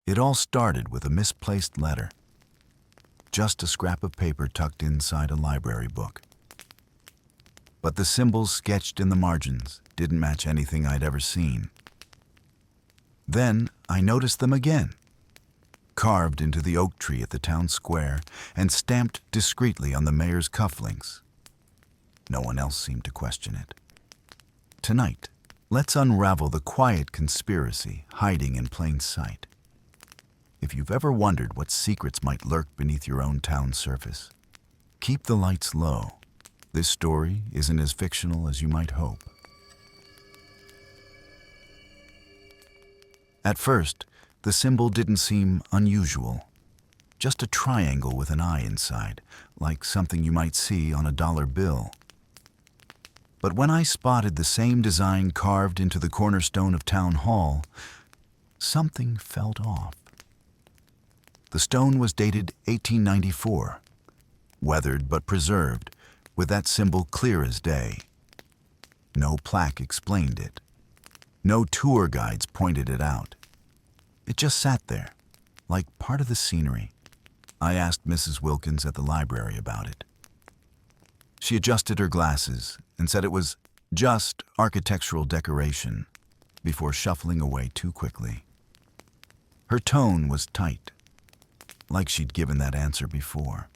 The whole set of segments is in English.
It all started with a misplaced letter, just a scrap of paper tucked inside a library book. But the symbols sketched in the margins didn't match anything I'd ever seen. Then I noticed them again, carved into the oak tree at the town square and stamped discreetly on the mayor's cufflinks. No one else seemed to question it. Tonight, let's unravel the quiet conspiracy hiding in plain sight. If you've ever wondered what secrets might lurk beneath your own town's surface, keep the lights low. This story isn't as fictional as you might hope. At first, the symbol didn't seem unusual. Just a triangle with an eye inside, like something you might see on a dollar bill. But when I spotted the same design carved into the cornerstone of Town Hall, something felt off. The stone was dated 1894, weathered but preserved, with that symbol clear as day. No plaque explained it. No tour guides pointed it out. It just sat there, like part of the scenery. I asked Mrs. Wilkins at the library about it. She adjusted her glasses and said it was just architectural decoration before shuffling away too quickly. Her tone was tight, like she'd given that answer before.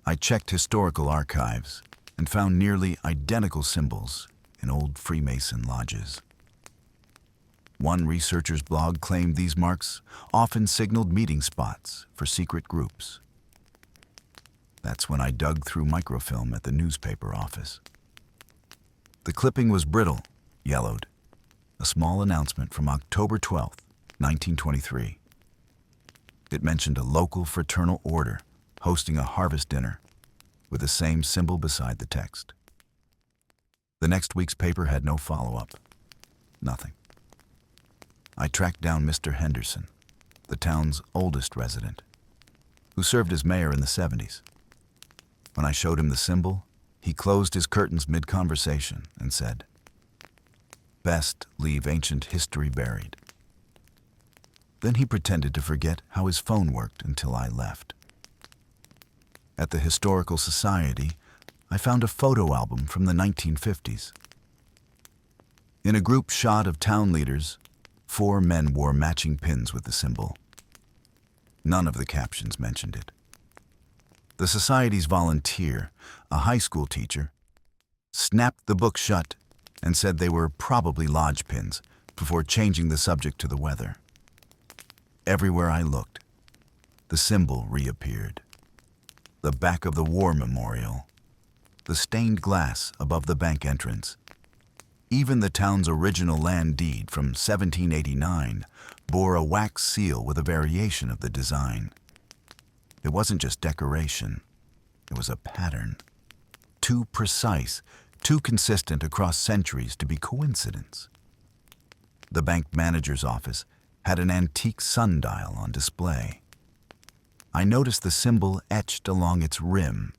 I checked historical archives and found nearly identical symbols in old Freemason lodges. One researcher's blog claimed these marks often signaled meeting spots for secret groups. That's when I dug through microfilm at the newspaper office. The clipping was brittle, yellowed, a small announcement from October 12, 1923. It mentioned a local fraternal order hosting a harvest dinner with the same symbol beside the text. The next week's paper had no follow-up. Nothing. I tracked down Mr. Henderson, the town's oldest resident, who served as mayor in the 70s. When I showed him the symbol, he closed his curtains mid-conversation and said, "Best leave ancient history buried." Then he pretended to forget how his phone worked until I left. At the Historical Society, I found a photo album from the 1950s. In a group shot of town leaders, 4 men wore matching pins with the symbol. None of the captions mentioned it. The Society's volunteer, a high school teacher, snapped the book shut and said they were probably lodge pins before changing the subject to the weather. Everywhere I looked, the symbol reappeared. The back of the war memorial, the stained glass above the bank entrance. Even the town's original land deed from 1789 bore a wax seal with a variation of the design. It wasn't just decoration, it was a pattern. Too precise, too consistent across centuries to be coincidence. The bank manager's office had an antique sundial on display. I noticed the symbol etched along its rim.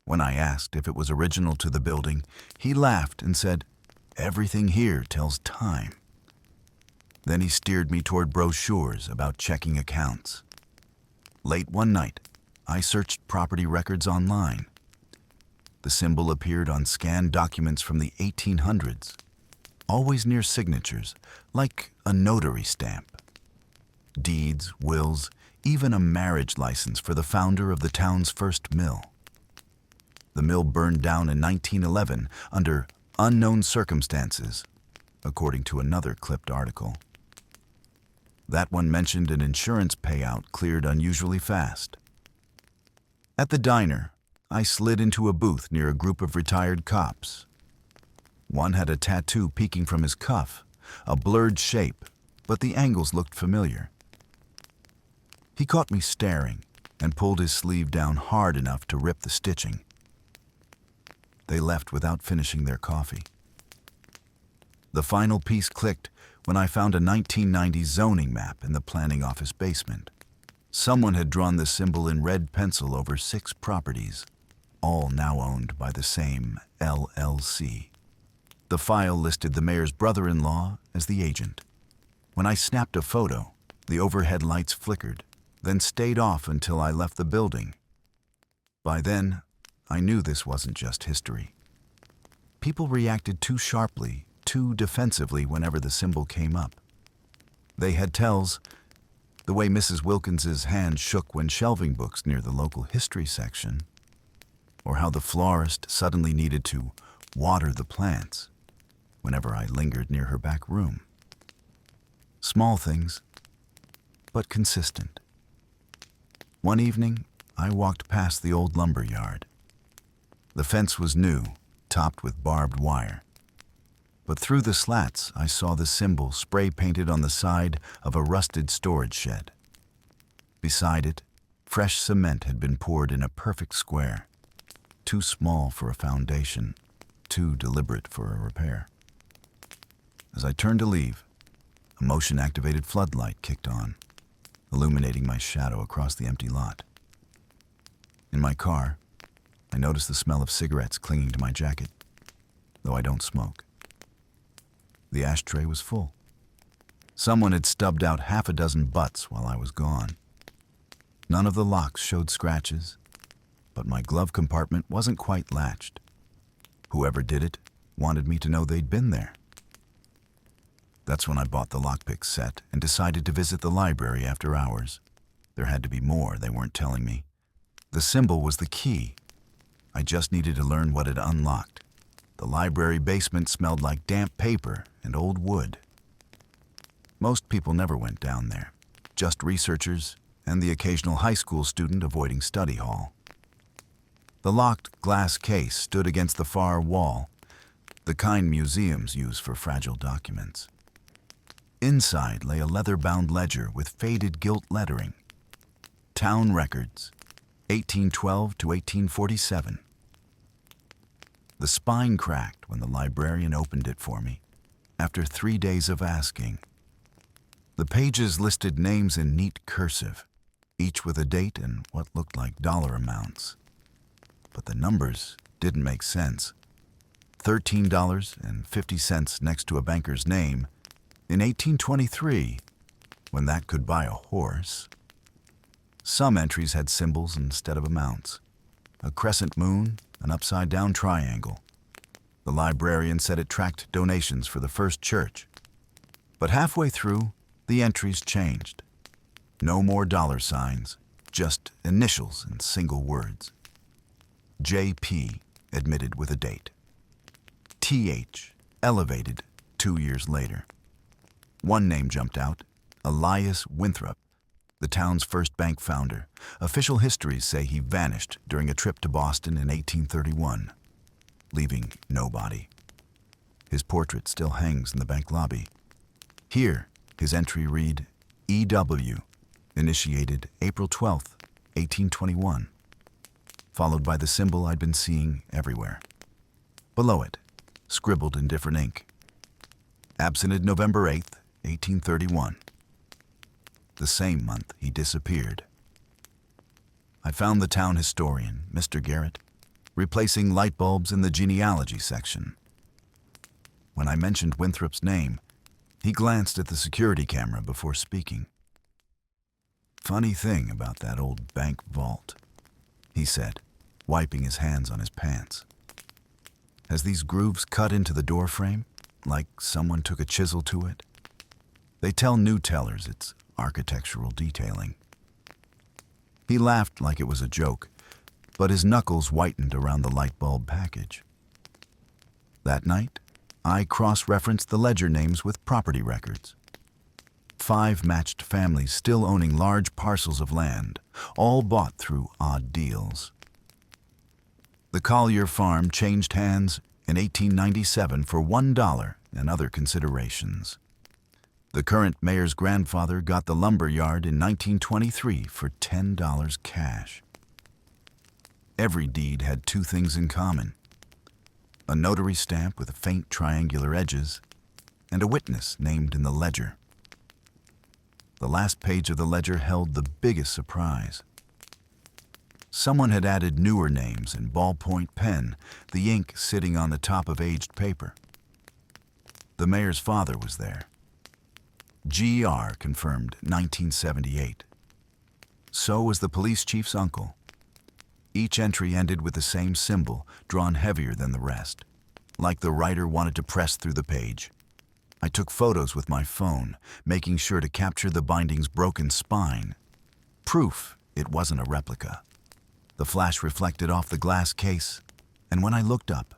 When I asked if it was original to the building, he laughed and said, "Everything here tells time." Then he steered me toward brochures about checking accounts. Late one night, I searched property records online. The symbol appeared on scanned documents from the 1800s, always near signatures, like a notary stamp. Deeds, wills, even a marriage license for the founder of the town's first mill. The mill burned down in 1911 under unknown circumstances, according to another clipped article. That one mentioned an insurance payout cleared unusually fast. At the diner, I slid into a booth near a group of retired cops. One had a tattoo peeking from his cuff, a blurred shape, but the angles looked familiar. He caught me staring and pulled his sleeve down hard enough to rip the stitching. They left without finishing their coffee. The final piece clicked when I found a 1990 zoning map in the planning office basement. Someone had drawn the symbol in red pencil over 6 properties, all now owned by the same LLC. The file listed the mayor's brother-in-law as the agent. When I snapped a photo, The overhead lights flickered, then stayed off until I left the building. By then, I knew this wasn't just history. People reacted too sharply, too defensively whenever the symbol came up. They had tells, the way Mrs. Wilkins's hand shook when shelving books near the local history section, or how the florist suddenly needed to water the plants whenever I lingered near her back room. Small things, but consistent. One evening, I walked past the old lumber yard. The fence was new, topped with barbed wire. But through the slats, I saw the symbol spray-painted on the side of a rusted storage shed. Beside it, fresh cement had been poured in a perfect square, too small for a foundation, too deliberate for a repair. As I turned to leave, a motion-activated floodlight kicked on, illuminating my shadow across the empty lot. In my car, I noticed the smell of cigarettes clinging to my jacket, though I don't smoke. The ashtray was full. Someone had stubbed out half a dozen butts while I was gone. None of the locks showed scratches, but my glove compartment wasn't quite latched. Whoever did it wanted me to know they'd been there. That's when I bought the lockpick set and decided to visit the library after hours. There had to be more they weren't telling me. The symbol was the key. I just needed to learn what it unlocked. The library basement smelled like damp paper and old wood. Most people never went down there, just researchers and the occasional high school student avoiding study hall. The locked glass case stood against the far wall, the kind museums use for fragile documents. Inside lay a leather-bound ledger with faded gilt lettering. Town Records, 1812 to 1847. The spine cracked when the librarian opened it for me, after 3 days of asking. The pages listed names in neat cursive, each with a date and what looked like dollar amounts. But the numbers didn't make sense. $13.50 next to a banker's name in 1823, when that could buy a horse. Some entries had symbols instead of amounts. A crescent moon, an upside-down triangle. The librarian said it tracked donations for the first church. But halfway through, the entries changed. No more dollar signs, just initials and single words. J.P. admitted with a date. T.H. elevated 2 years later. One name jumped out, Elias Winthrop, the town's first bank founder. Official histories say he vanished during a trip to Boston in 1831, leaving nobody. His portrait still hangs in the bank lobby. Here, his entry read, E.W., initiated April 12, 1821, followed by the symbol I'd been seeing everywhere. Below it, scribbled in different ink, absented November 8, 1831. The same month he disappeared. I found the town historian, Mr. Garrett, replacing light bulbs in the genealogy section. When I mentioned Winthrop's name, he glanced at the security camera before speaking. Funny thing about that old bank vault, he said, wiping his hands on his pants. Has these grooves cut into the door frame, like someone took a chisel to it? They tell new tellers it's architectural detailing. He laughed like it was a joke, but his knuckles whitened around the light bulb package. That night, I cross-referenced the ledger names with property records. 5 matched families still owning large parcels of land, all bought through odd deals. The Collier farm changed hands in 1897 for $1 and other considerations. The current mayor's grandfather got the lumber yard in 1923 for $10 cash. Every deed had 2 things in common: a notary stamp with faint triangular edges, and a witness named in the ledger. The last page of the ledger held the biggest surprise. Someone had added newer names in ballpoint pen, the ink sitting on the top of aged paper. The mayor's father was there. GR confirmed 1978. So was the police chief's uncle. Each entry ended with the same symbol, drawn heavier than the rest, like the writer wanted to press through the page. I took photos with my phone, making sure to capture the binding's broken spine. Proof it wasn't a replica. The flash reflected off the glass case, and when I looked up,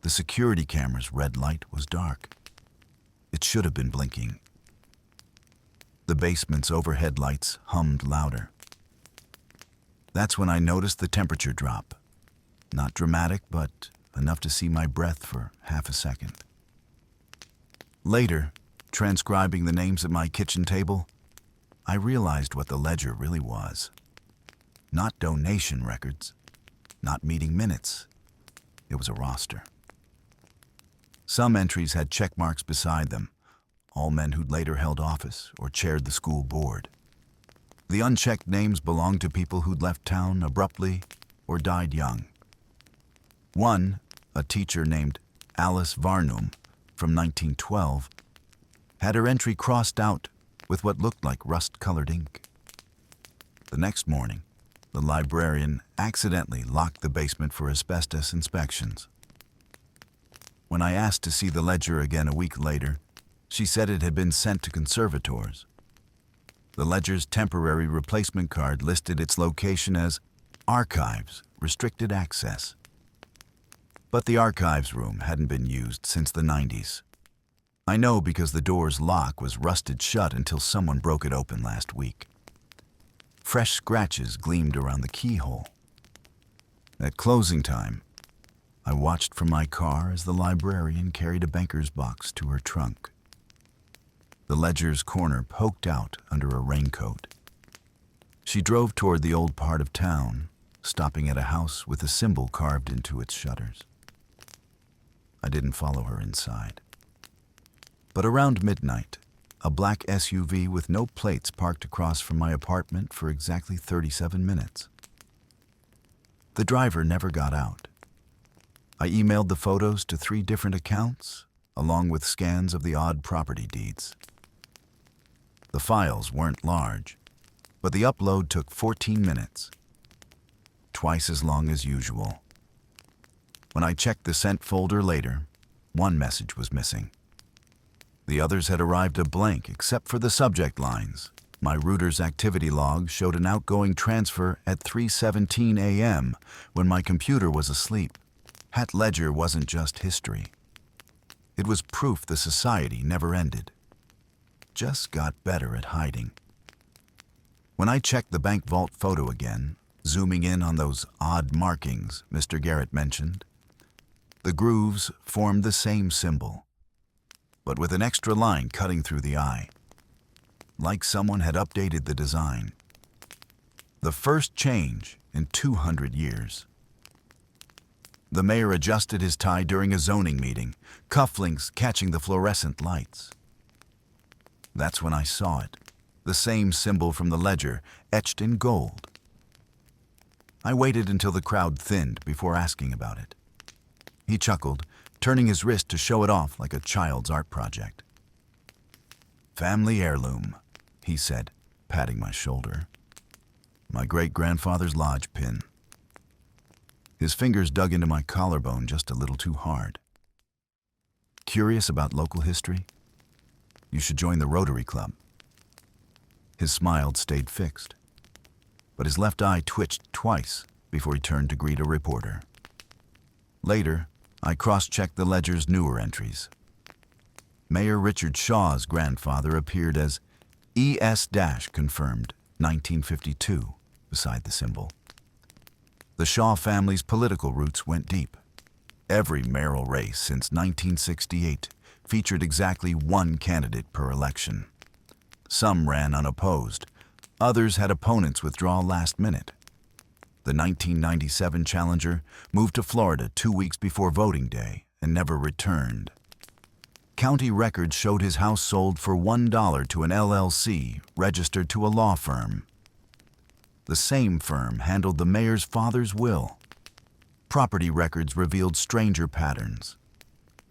the security camera's red light was dark. It should have been blinking. The basement's overhead lights hummed louder. That's when I noticed the temperature drop. Not dramatic, but enough to see my breath for half a second. Later, transcribing the names at my kitchen table, I realized what the ledger really was. Not donation records, not meeting minutes. It was a roster. Some entries had check marks beside them, all men who'd later held office or chaired the school board. The unchecked names belonged to people who'd left town abruptly or died young. One, a teacher named Alice Varnum from 1912, had her entry crossed out with what looked like rust-colored ink. The next morning, the librarian accidentally locked the basement for asbestos inspections. When I asked to see the ledger again a week later, she said it had been sent to conservators. The ledger's temporary replacement card listed its location as Archives, Restricted Access. But the archives room hadn't been used since the 90s. I know because the door's lock was rusted shut until someone broke it open last week. Fresh scratches gleamed around the keyhole. At closing time, I watched from my car as the librarian carried a banker's box to her trunk. The ledger's corner poked out under a raincoat. She drove toward the old part of town, stopping at a house with a symbol carved into its shutters. I didn't follow her inside. But around midnight, a black SUV with no plates parked across from my apartment for exactly 37 minutes. The driver never got out. I emailed the photos to 3 different accounts, along with scans of the odd property deeds. The files weren't large, but the upload took 14 minutes, twice as long as usual. When I checked the sent folder later, one message was missing. The others had arrived a blank except for the subject lines. My router's activity log showed an outgoing transfer at 3:17 a.m. when my computer was asleep. That ledger wasn't just history. It was proof the society never ended. Just got better at hiding. When I checked the bank vault photo again, zooming in on those odd markings Mr. Garrett mentioned, the grooves formed the same symbol, but with an extra line cutting through the eye, like someone had updated the design. The first change in 200 years. The mayor adjusted his tie during a zoning meeting, cufflinks catching the fluorescent lights. That's when I saw it, the same symbol from the ledger, etched in gold. I waited until the crowd thinned before asking about it. He chuckled, turning his wrist to show it off like a child's art project. "Family heirloom," he said, patting my shoulder. "My great-grandfather's lodge pin." His fingers dug into my collarbone just a little too hard. "Curious about local history? You should join the Rotary Club." His smile stayed fixed, but his left eye twitched twice before he turned to greet a reporter. Later, I cross-checked the ledger's newer entries. Mayor Richard Shaw's grandfather appeared as ES-confirmed 1952 beside the symbol. The Shaw family's political roots went deep. Every mayoral race since 1968 featured exactly one candidate per election. Some ran unopposed. Others had opponents withdraw last minute. The 1997 challenger moved to Florida 2 weeks before voting day and never returned. County records showed his house sold for $1 to an LLC registered to a law firm. The same firm handled the mayor's father's will. Property records revealed stranger patterns.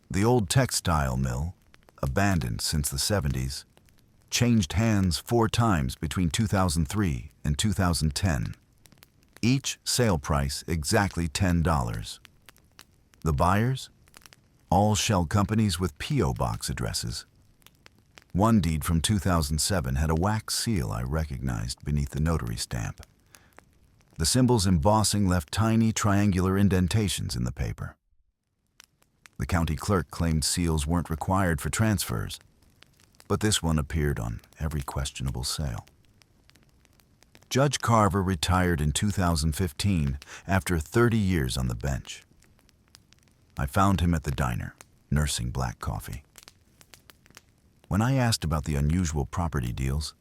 The old textile mill, abandoned since the 70s, changed hands 4 times between 2003 and 2010. Each sale price exactly $10. The buyers? All shell companies with P.O. box addresses. One deed from 2007 had a wax seal I recognized beneath the notary stamp. The symbol's embossing left tiny triangular indentations in the paper. The county clerk claimed seals weren't required for transfers, but this one appeared on every questionable sale. Judge Carver retired in 2015 after 30 years on the bench. I found him at the diner, nursing black coffee. When I asked about the unusual property deals,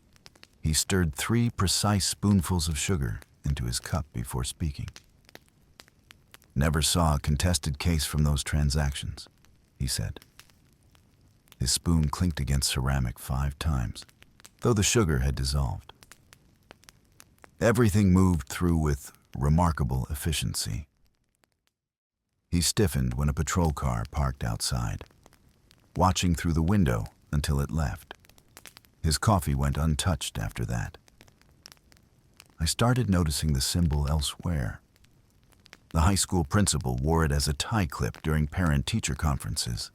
he stirred 3 precise spoonfuls of sugar into his cup before speaking. "Never saw a contested case from those transactions," he said. His spoon clinked against ceramic 5 times, though the sugar had dissolved. Everything moved through with remarkable efficiency. He stiffened when a patrol car parked outside, watching through the window until it left. His coffee went untouched after that. I started noticing the symbol elsewhere. The high school principal wore it as a tie clip during parent-teacher conferences.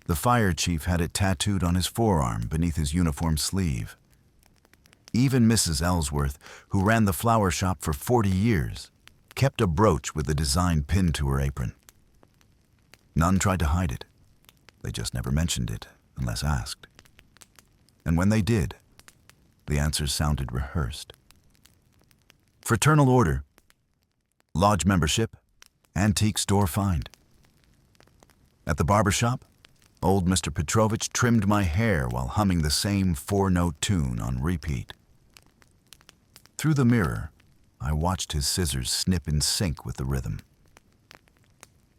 The fire chief had it tattooed on his forearm beneath his uniform sleeve. Even Mrs. Ellsworth, who ran the flower shop for 40 years, kept a brooch with the design pinned to her apron. None tried to hide it. They just never mentioned it unless asked. And when they did, the answers sounded rehearsed. Fraternal order, lodge membership, antique store find. At the barber shop, old Mr. Petrovich trimmed my hair while humming the same 4-note tune on repeat. Through the mirror, I watched his scissors snip in sync with the rhythm.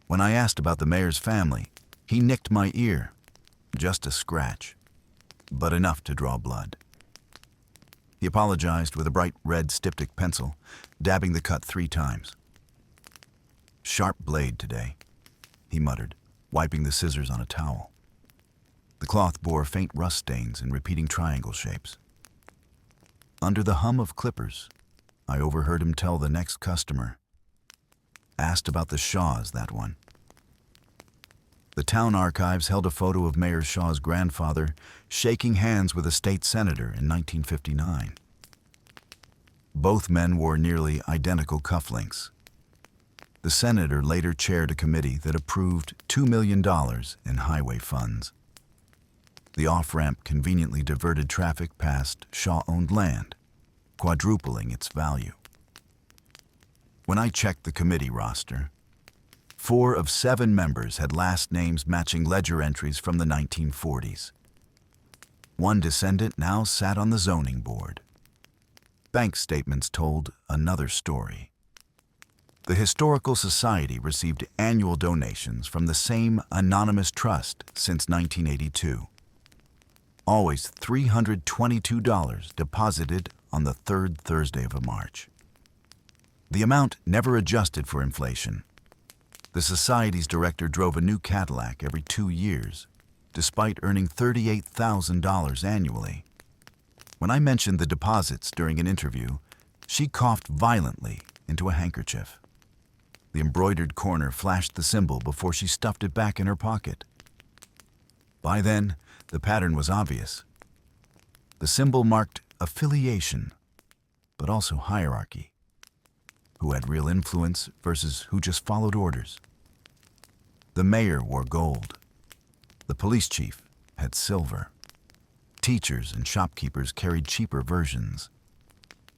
When I asked about the mayor's family, he nicked my ear. Just a scratch, but enough to draw blood. He apologized with a bright red styptic pencil, dabbing the cut 3 times. "Sharp blade today," he muttered, wiping the scissors on a towel. The cloth bore faint rust stains in repeating triangle shapes. Under the hum of clippers, I overheard him tell the next customer. Asked about the Shaws, that one. The town archives held a photo of Mayor Shaw's grandfather shaking hands with a state senator in 1959. Both men wore nearly identical cufflinks. The senator later chaired a committee that approved $2 million in highway funds. The off-ramp conveniently diverted traffic past Shaw-owned land, quadrupling its value. When I checked the committee roster, 4 of 7 members had last names matching ledger entries from the 1940s. One descendant now sat on the zoning board. Bank statements told another story. The Historical Society received annual donations from the same anonymous trust since 1982. Always $322 deposited on the 3rd Thursday of March. The amount never adjusted for inflation. The Society's director drove a new Cadillac every 2 years, despite earning $38,000 annually. When I mentioned the deposits during an interview, she coughed violently into a handkerchief. The embroidered corner flashed the symbol before she stuffed it back in her pocket. By then, the pattern was obvious. The symbol marked affiliation, but also hierarchy. Who had real influence versus who just followed orders. The mayor wore gold. The police chief had silver. Teachers and shopkeepers carried cheaper versions.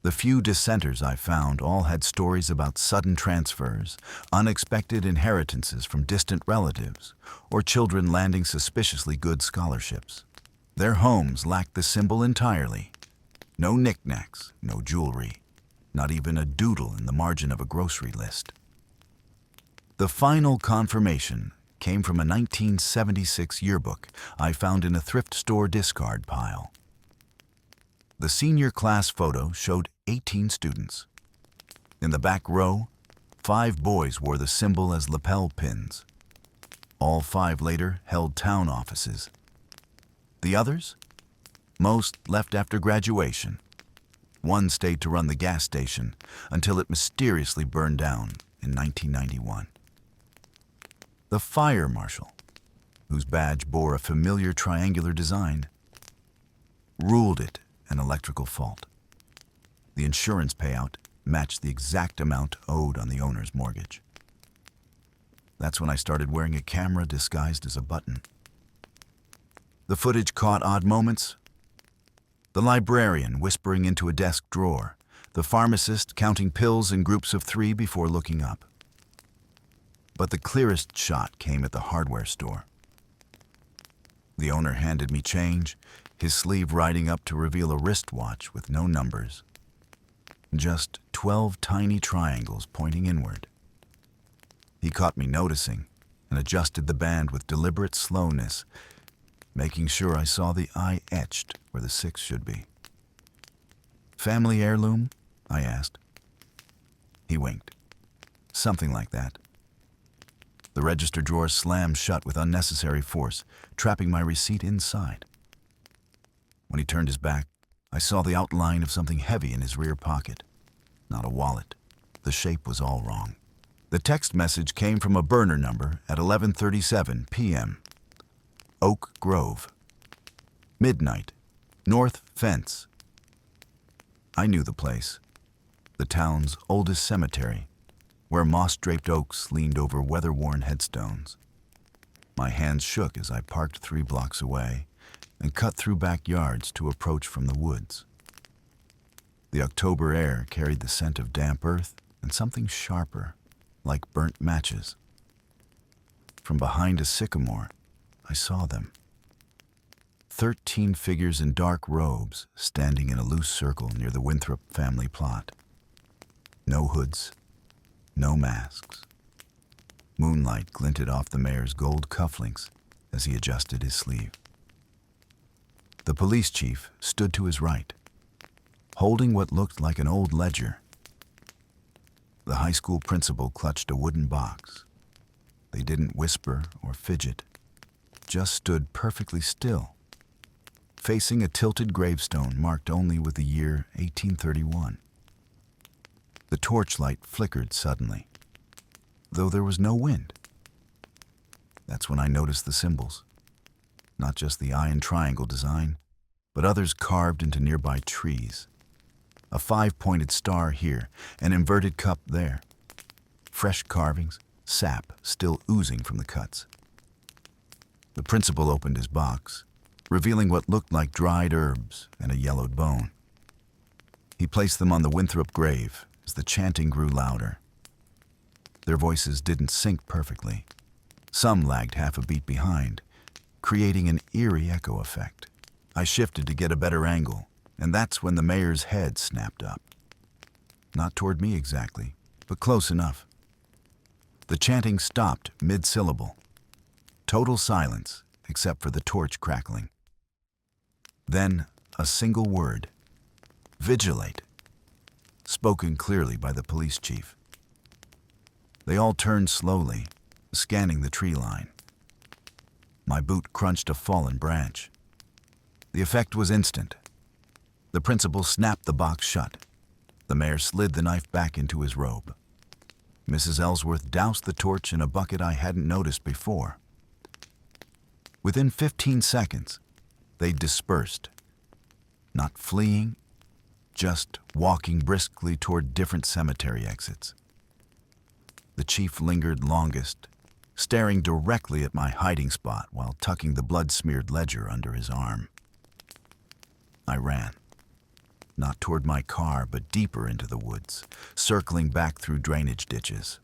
The few dissenters I found all had stories about sudden transfers, unexpected inheritances from distant relatives, or children landing suspiciously good scholarships. Their homes lacked the symbol entirely. No knickknacks, no jewelry, not even a doodle in the margin of a grocery list. The final confirmation came from a 1976 yearbook I found in a thrift store discard pile. The senior class photo showed 18 students. In the back row, 5 boys wore the symbol as lapel pins. All 5 later held town offices. The others? Most left after graduation. One stayed to run the gas station until it mysteriously burned down in 1991. The fire marshal, whose badge bore a familiar triangular design, ruled it an electrical fault. The insurance payout matched the exact amount owed on the owner's mortgage. That's when I started wearing a camera disguised as a button. The footage caught odd moments. The librarian whispering into a desk drawer, the pharmacist counting pills in groups of 3 before looking up. But the clearest shot came at the hardware store. The owner handed me change, his sleeve riding up to reveal a wristwatch with no numbers. Just 12 tiny triangles pointing inward. He caught me noticing and adjusted the band with deliberate slowness, making sure I saw the eye etched where the 6 should be. "Family heirloom?" I asked. He winked. "Something like that." The register drawer slammed shut with unnecessary force, trapping my receipt inside. When he turned his back, I saw the outline of something heavy in his rear pocket. Not a wallet. The shape was all wrong. The text message came from a burner number at 11:37 p.m. Oak Grove. Midnight. North Fence. I knew the place. The town's oldest cemetery, where moss-draped oaks leaned over weather-worn headstones. My hands shook as I parked 3 blocks away and cut through backyards to approach from the woods. The October air carried the scent of damp earth and something sharper, like burnt matches. From behind a sycamore, I saw them. 13 figures in dark robes standing in a loose circle near the Winthrop family plot. No hoods, no masks. Moonlight glinted off the mayor's gold cufflinks as he adjusted his sleeve. The police chief stood to his right, holding what looked like an old ledger. The high school principal clutched a wooden box. They didn't whisper or fidget, just stood perfectly still, facing a tilted gravestone marked only with the year 1831. The torchlight flickered suddenly, though there was no wind. That's when I noticed the symbols. Not just the eye and triangle design, but others carved into nearby trees. A 5-pointed star here, an inverted cup there. Fresh carvings, sap still oozing from the cuts. The principal opened his box, revealing what looked like dried herbs and a yellowed bone. He placed them on the Winthrop grave as the chanting grew louder. Their voices didn't sync perfectly. Some lagged half a beat behind, creating an eerie echo effect. I shifted to get a better angle, and that's when the mayor's head snapped up. Not toward me exactly, but close enough. The chanting stopped mid-syllable. Total silence, except for the torch crackling. Then, a single word. "Vigilate," spoken clearly by the police chief. They all turned slowly, scanning the tree line. My boot crunched a fallen branch. The effect was instant. The principal snapped the box shut. The mayor slid the knife back into his robe. Mrs. Ellsworth doused the torch in a bucket I hadn't noticed before. Within 15 seconds, they dispersed. Not fleeing, just walking briskly toward different cemetery exits. The chief lingered longest, staring directly at my hiding spot while tucking the blood-smeared ledger under his arm. I ran. Not toward my car, but deeper into the woods, circling back through drainage ditches.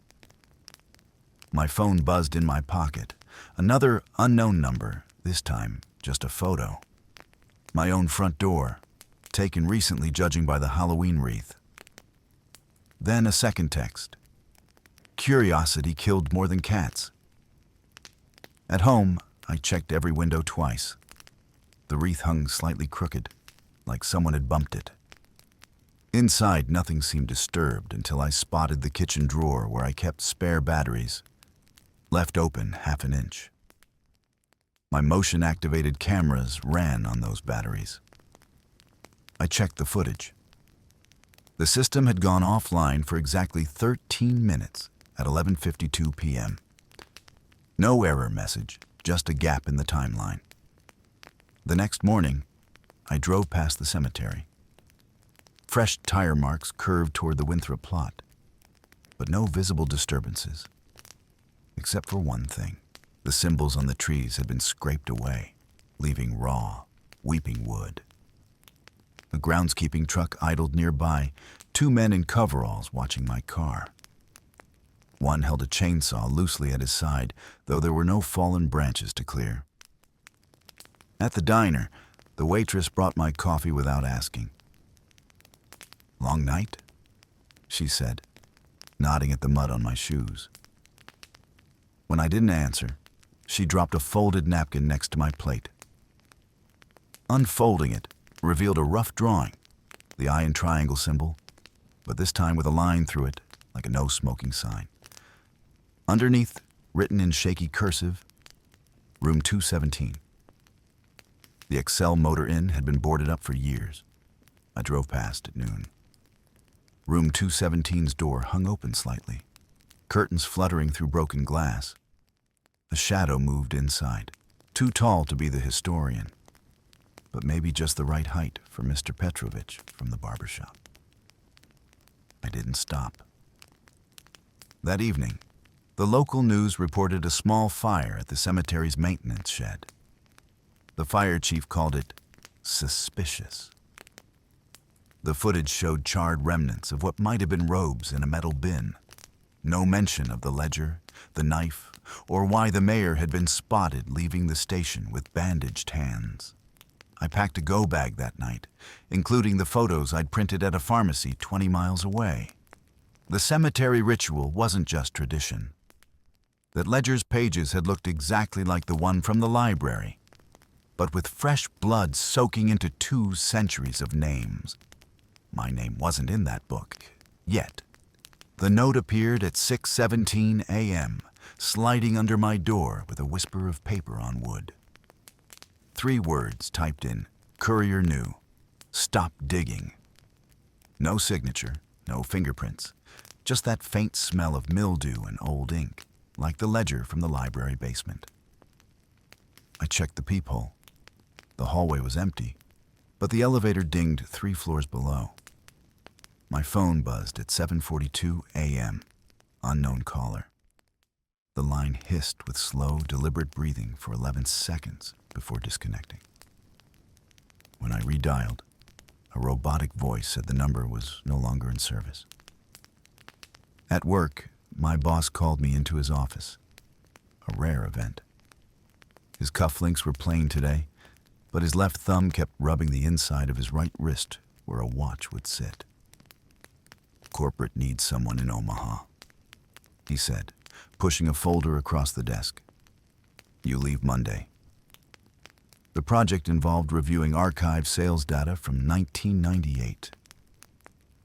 My phone buzzed in my pocket. Another unknown number, this time just a photo. My own front door, taken recently judging by the Halloween wreath. Then a second text. Curiosity killed more than cats. At home, I checked every window twice. The wreath hung slightly crooked, like someone had bumped it. Inside, nothing seemed disturbed until I spotted the kitchen drawer where I kept spare batteries, left open half an inch. My motion-activated cameras ran on those batteries. I checked the footage. The system had gone offline for exactly 13 minutes at 11:52 p.m. No error message, just a gap in the timeline. The next morning, I drove past the cemetery. Fresh tire marks curved toward the Winthrop plot, but no visible disturbances. Except for one thing. The symbols on the trees had been scraped away, leaving raw, weeping wood. A groundskeeping truck idled nearby, two men in coveralls watching my car. One held a chainsaw loosely at his side, though there were no fallen branches to clear. At the diner, the waitress brought my coffee without asking. "Long night?" she said, nodding at the mud on my shoes. When I didn't answer, she dropped a folded napkin next to my plate. Unfolding it revealed a rough drawing, the eye and triangle symbol, but this time with a line through it like a no-smoking sign. Underneath, written in shaky cursive, Room 217. The Excel Motor Inn had been boarded up for years. I drove past at noon. Room 217's door hung open slightly, curtains fluttering through broken glass. A shadow moved inside, too tall to be the historian, but maybe just the right height for Mr. Petrovich from the barbershop. I didn't stop. That evening, the local news reported a small fire at the cemetery's maintenance shed. The fire chief called it suspicious. The footage showed charred remnants of what might have been robes in a metal bin. No mention of the ledger, the knife, or why the mayor had been spotted leaving the station with bandaged hands. I packed a go bag that night, including the photos I'd printed at a pharmacy 20 miles away. The cemetery ritual wasn't just tradition. That ledger's pages had looked exactly like the one from the library, but with fresh blood soaking into 2 centuries of names. My name wasn't in that book, yet. The note appeared at 6:17 a.m., sliding under my door with a whisper of paper on wood. 3 words typed in, Courier New, "Stop digging." No signature, no fingerprints, just that faint smell of mildew and old ink, like the ledger from the library basement. I checked the peephole. The hallway was empty, but the elevator dinged 3 floors below. My phone buzzed at 7:42 a.m. Unknown caller. The line hissed with slow, deliberate breathing for 11 seconds before disconnecting. When I redialed, a robotic voice said the number was no longer in service. At work, my boss called me into his office. A rare event. His cufflinks were plain today, but his left thumb kept rubbing the inside of his right wrist where a watch would sit. "Corporate needs someone in Omaha," he said, pushing a folder across the desk. "You leave Monday." The project involved reviewing archived sales data from 1998.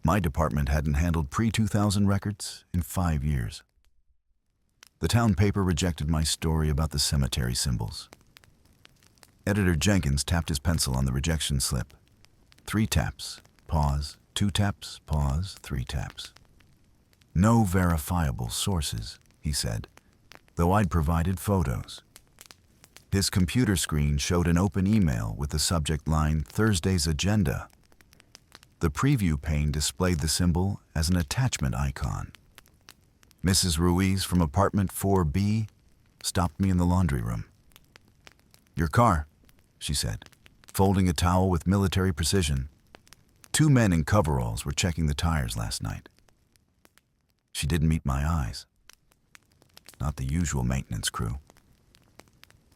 My department hadn't handled pre-2000 records in 5 years. The town paper rejected my story about the cemetery symbols. Editor Jenkins tapped his pencil on the rejection slip. 3 taps, pause, 2 taps, pause, 3 taps. "No verifiable sources," he said, though I'd provided photos. His computer screen showed an open email with the subject line, "Thursday's Agenda." The preview pane displayed the symbol as an attachment icon. Mrs. Ruiz from apartment 4B stopped me in the laundry room. "Your car," she said, folding a towel with military precision. 2 men in coveralls were checking the tires last night. She didn't meet my eyes. Not the usual maintenance crew.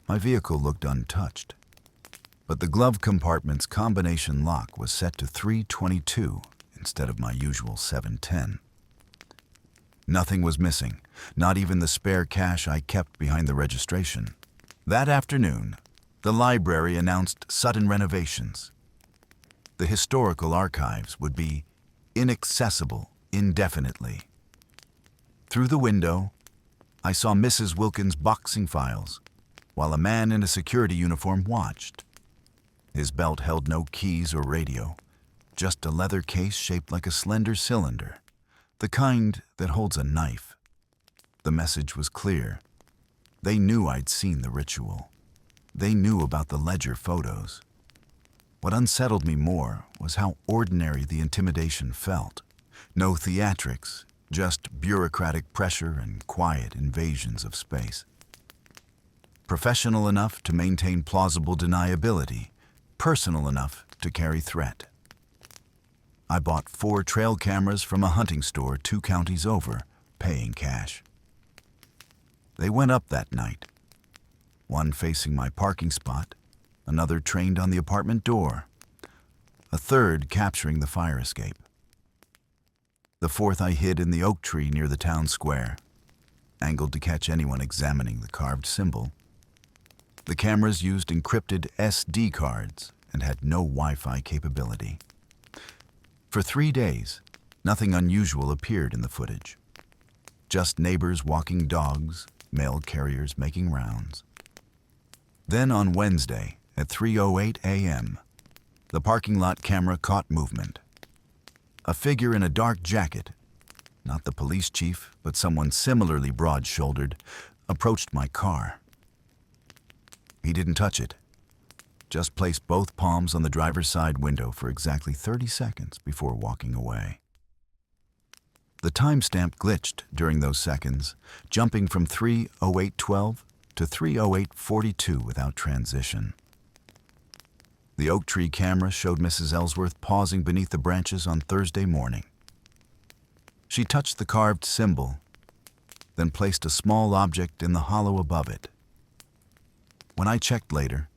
My vehicle looked untouched, but the glove compartment's combination lock was set to 322 instead of my usual 710. Nothing was missing, not even the spare cash I kept behind the registration. That afternoon, the library announced sudden renovations. The historical archives would be inaccessible indefinitely. Through the window, I saw Mrs. Wilkins' boxing files, while a man in a security uniform watched. His belt held no keys or radio, just a leather case shaped like a slender cylinder, the kind that holds a knife. The message was clear. They knew I'd seen the ritual. They knew about the ledger photos. What unsettled me more was how ordinary the intimidation felt. No theatrics, just bureaucratic pressure and quiet invasions of space. Professional enough to maintain plausible deniability, personal enough to carry threat. I bought 4 trail cameras from a hunting store 2 counties over, paying cash. They went up that night. One facing my parking spot, another trained on the apartment door, a third capturing the fire escape. The fourth I hid in the oak tree near the town square, angled to catch anyone examining the carved symbol. The cameras used encrypted SD cards and had no Wi-Fi capability. For 3 days, nothing unusual appeared in the footage. Just neighbors walking dogs, mail carriers making rounds. Then on Wednesday, at 3:08 a.m., the parking lot camera caught movement. A figure in a dark jacket, not the police chief, but someone similarly broad-shouldered, approached my car. He didn't touch it, just placed both palms on the driver's side window for exactly 30 seconds before walking away. The timestamp glitched during those seconds, jumping from 3:08:12 to 3:08:42 without transition. The oak tree camera showed Mrs. Ellsworth pausing beneath the branches on Thursday morning. She touched the carved symbol, then placed a small object in the hollow above it. When I checked later,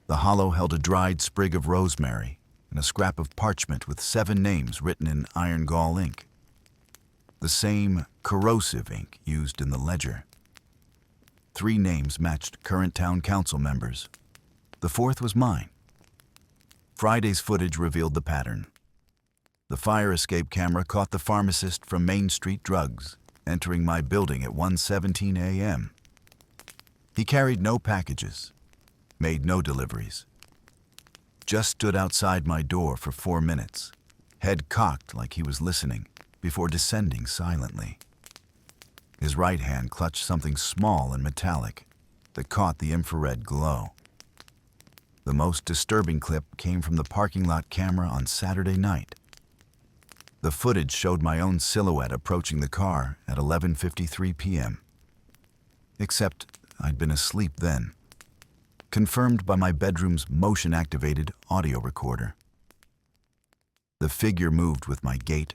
the hollow held a dried sprig of rosemary and a scrap of parchment with 7 names written in iron gall ink. The same corrosive ink used in the ledger. 3 names matched current town council members. The 4th was mine. Friday's footage revealed the pattern. The fire escape camera caught the pharmacist from Main Street Drugs entering my building at 1:17 a.m. He carried no packages, made no deliveries. Just stood outside my door for 4 minutes, head cocked like he was listening, before descending silently. His right hand clutched something small and metallic that caught the infrared glow. The most disturbing clip came from the parking lot camera on Saturday night. The footage showed my own silhouette approaching the car at 11:53 p.m. Except I'd been asleep then, confirmed by my bedroom's motion-activated audio recorder. The figure moved with my gait,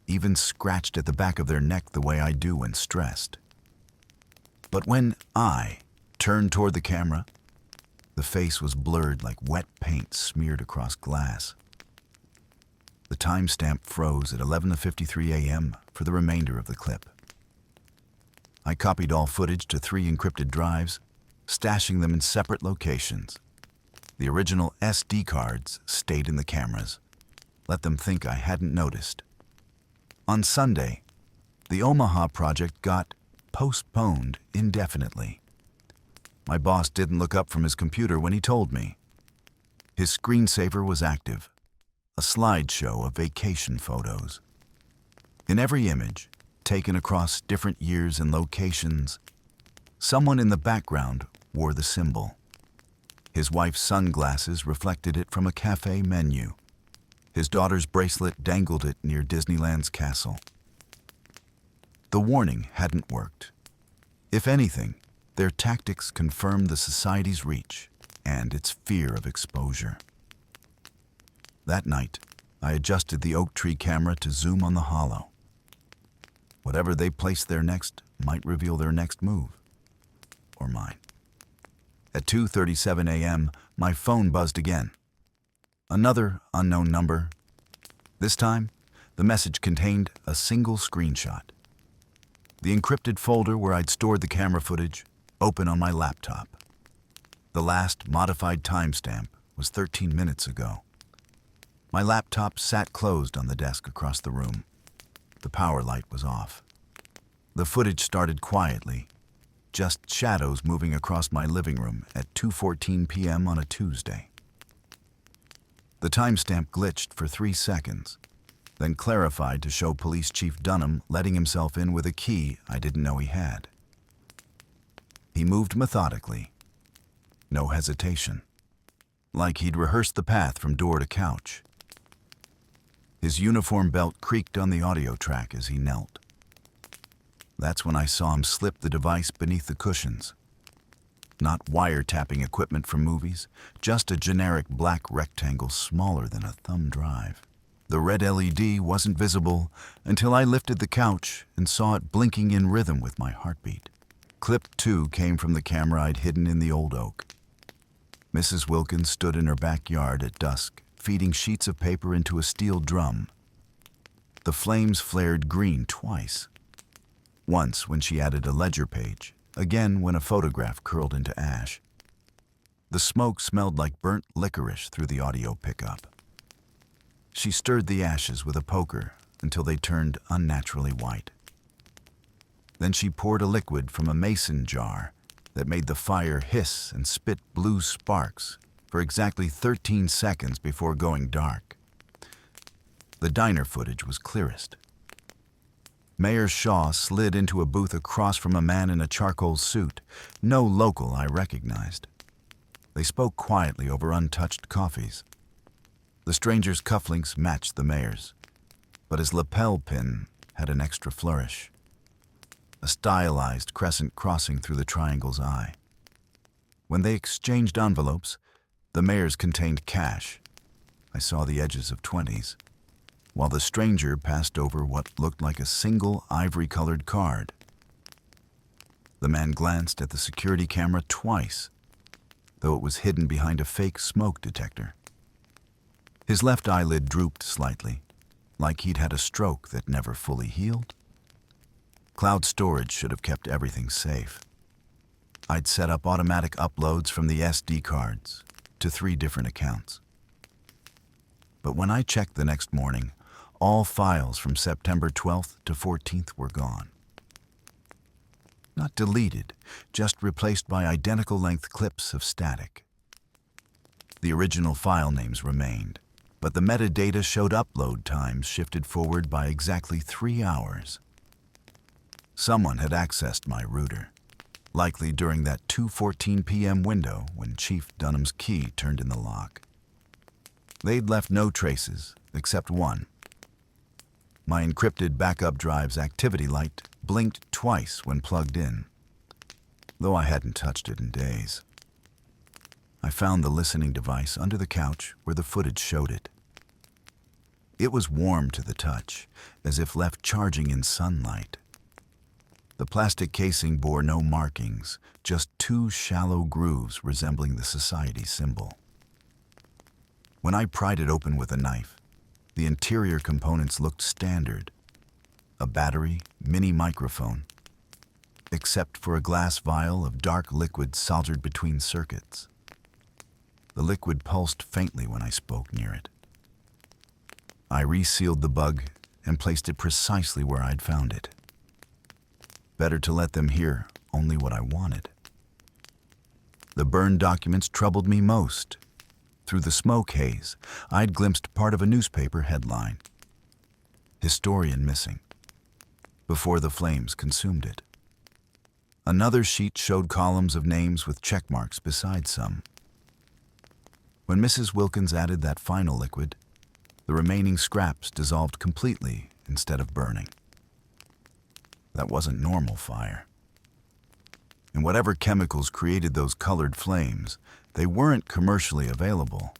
even scratched at the back of their neck the way I do when stressed. But when I turned toward the camera, the face was blurred like wet paint smeared across glass. The timestamp froze at 11:53 a.m. for the remainder of the clip. I copied all footage to 3 encrypted drives, stashing them in separate locations. The original SD cards stayed in the cameras. Let them think I hadn't noticed. On Sunday, the Omaha project got postponed indefinitely. My boss didn't look up from his computer when he told me. His screensaver was active, a slideshow of vacation photos. In every image, taken across different years and locations, someone in the background wore the symbol. His wife's sunglasses reflected it from a cafe menu. His daughter's bracelet dangled it near Disneyland's castle. The warning hadn't worked. If anything, their tactics confirmed the society's reach and its fear of exposure. That night, I adjusted the oak tree camera to zoom on the hollow. Whatever they placed there next might reveal their next move, or mine. At 2:37 a.m., my phone buzzed again. Another unknown number. This time, the message contained a single screenshot. The encrypted folder where I'd stored the camera footage, open on my laptop. The last modified timestamp was 13 minutes ago. My laptop sat closed on the desk across the room. The power light was off. The footage started quietly, just shadows moving across my living room at 2:14 p.m. on a Tuesday. The timestamp glitched for 3 seconds, then clarified to show Police Chief Dunham letting himself in with a key I didn't know he had. He moved methodically, no hesitation, like he'd rehearsed the path from door to couch. His uniform belt creaked on the audio track as he knelt. That's when I saw him slip the device beneath the cushions. Not wiretapping equipment from movies, just a generic black rectangle smaller than a thumb drive. The red LED wasn't visible until I lifted the couch and saw it blinking in rhythm with my heartbeat. Clip 2 came from the camera I'd hidden in the old oak. Mrs. Wilkins stood in her backyard at dusk, feeding sheets of paper into a steel drum. The flames flared green twice. Once when she added a ledger page, again when a photograph curled into ash. The smoke smelled like burnt licorice through the audio pickup. She stirred the ashes with a poker until they turned unnaturally white. Then she poured a liquid from a mason jar that made the fire hiss and spit blue sparks for exactly 13 seconds before going dark. The diner footage was clearest. Mayor Shaw slid into a booth across from a man in a charcoal suit, no local I recognized. They spoke quietly over untouched coffees. The stranger's cufflinks matched the mayor's, but his lapel pin had an extra flourish, a stylized crescent crossing through the triangle's eye. When they exchanged envelopes, the mayor's contained cash. I saw the edges of 20s, while the stranger passed over what looked like a single ivory-colored card. The man glanced at the security camera twice, though it was hidden behind a fake smoke detector. His left eyelid drooped slightly, like he'd had a stroke that never fully healed. Cloud storage should have kept everything safe. I'd set up automatic uploads from the SD cards to 3 different accounts. But when I checked the next morning, all files from September 12th to 14th were gone. Not deleted, just replaced by identical length clips of static. The original file names remained, but the metadata showed upload times shifted forward by exactly 3 hours. Someone had accessed my router, likely during that 2:14 p.m. window when Chief Dunham's key turned in the lock. They'd left no traces, except one. My encrypted backup drive's activity light blinked twice when plugged in, though I hadn't touched it in days. I found the listening device under the couch where the footage showed it. It was warm to the touch, as if left charging in sunlight. The plastic casing bore no markings, just 2 shallow grooves resembling the society symbol. When I pried it open with a knife, the interior components looked standard. A battery, mini microphone, except for a glass vial of dark liquid soldered between circuits. The liquid pulsed faintly when I spoke near it. I resealed the bug and placed it precisely where I'd found it. Better to let them hear only what I wanted. The burned documents troubled me most. Through the smoke haze, I'd glimpsed part of a newspaper headline. Historian missing, before the flames consumed it. Another sheet showed columns of names with check marks beside some. When Mrs. Wilkins added that final liquid, the remaining scraps dissolved completely instead of burning. That wasn't normal fire. And whatever chemicals created those colored flames, they weren't commercially available.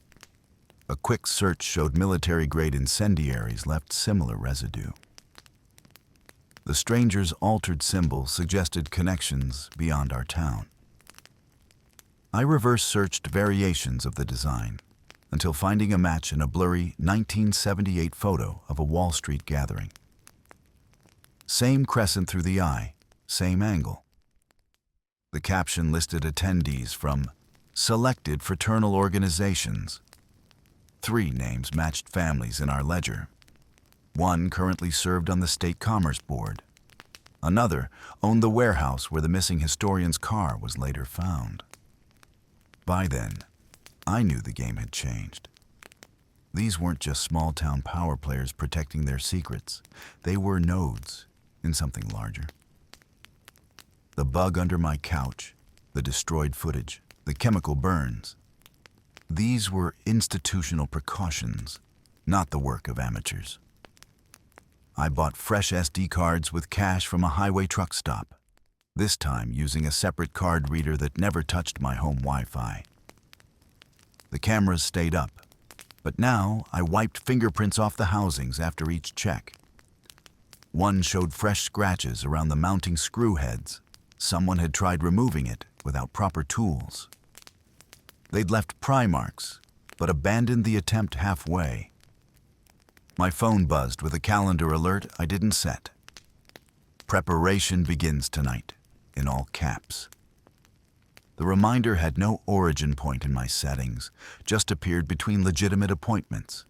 A quick search showed military-grade incendiaries left similar residue. The stranger's altered symbol suggested connections beyond our town. I reverse-searched variations of the design until finding a match in a blurry 1978 photo of a Wall Street gathering. Same crescent through the eye, same angle. The caption listed attendees from selected fraternal organizations. 3 names matched families in our ledger. One currently served on the State Commerce Board. Another owned the warehouse where the missing historian's car was later found. By then, I knew the game had changed. These weren't just small-town power players protecting their secrets. They were nodes in something larger. The bug under my couch, the destroyed footage, the chemical burns. These were institutional precautions, not the work of amateurs. I bought fresh SD cards with cash from a highway truck stop, this time using a separate card reader that never touched my home Wi-Fi. The cameras stayed up, but now I wiped fingerprints off the housings after each check. One showed fresh scratches around the mounting screw heads. Someone had tried removing it without proper tools. They'd left pry marks, but abandoned the attempt halfway. My phone buzzed with a calendar alert I didn't set. Preparation begins tonight, in all caps. The reminder had no origin point in my settings, just appeared between legitimate appointments.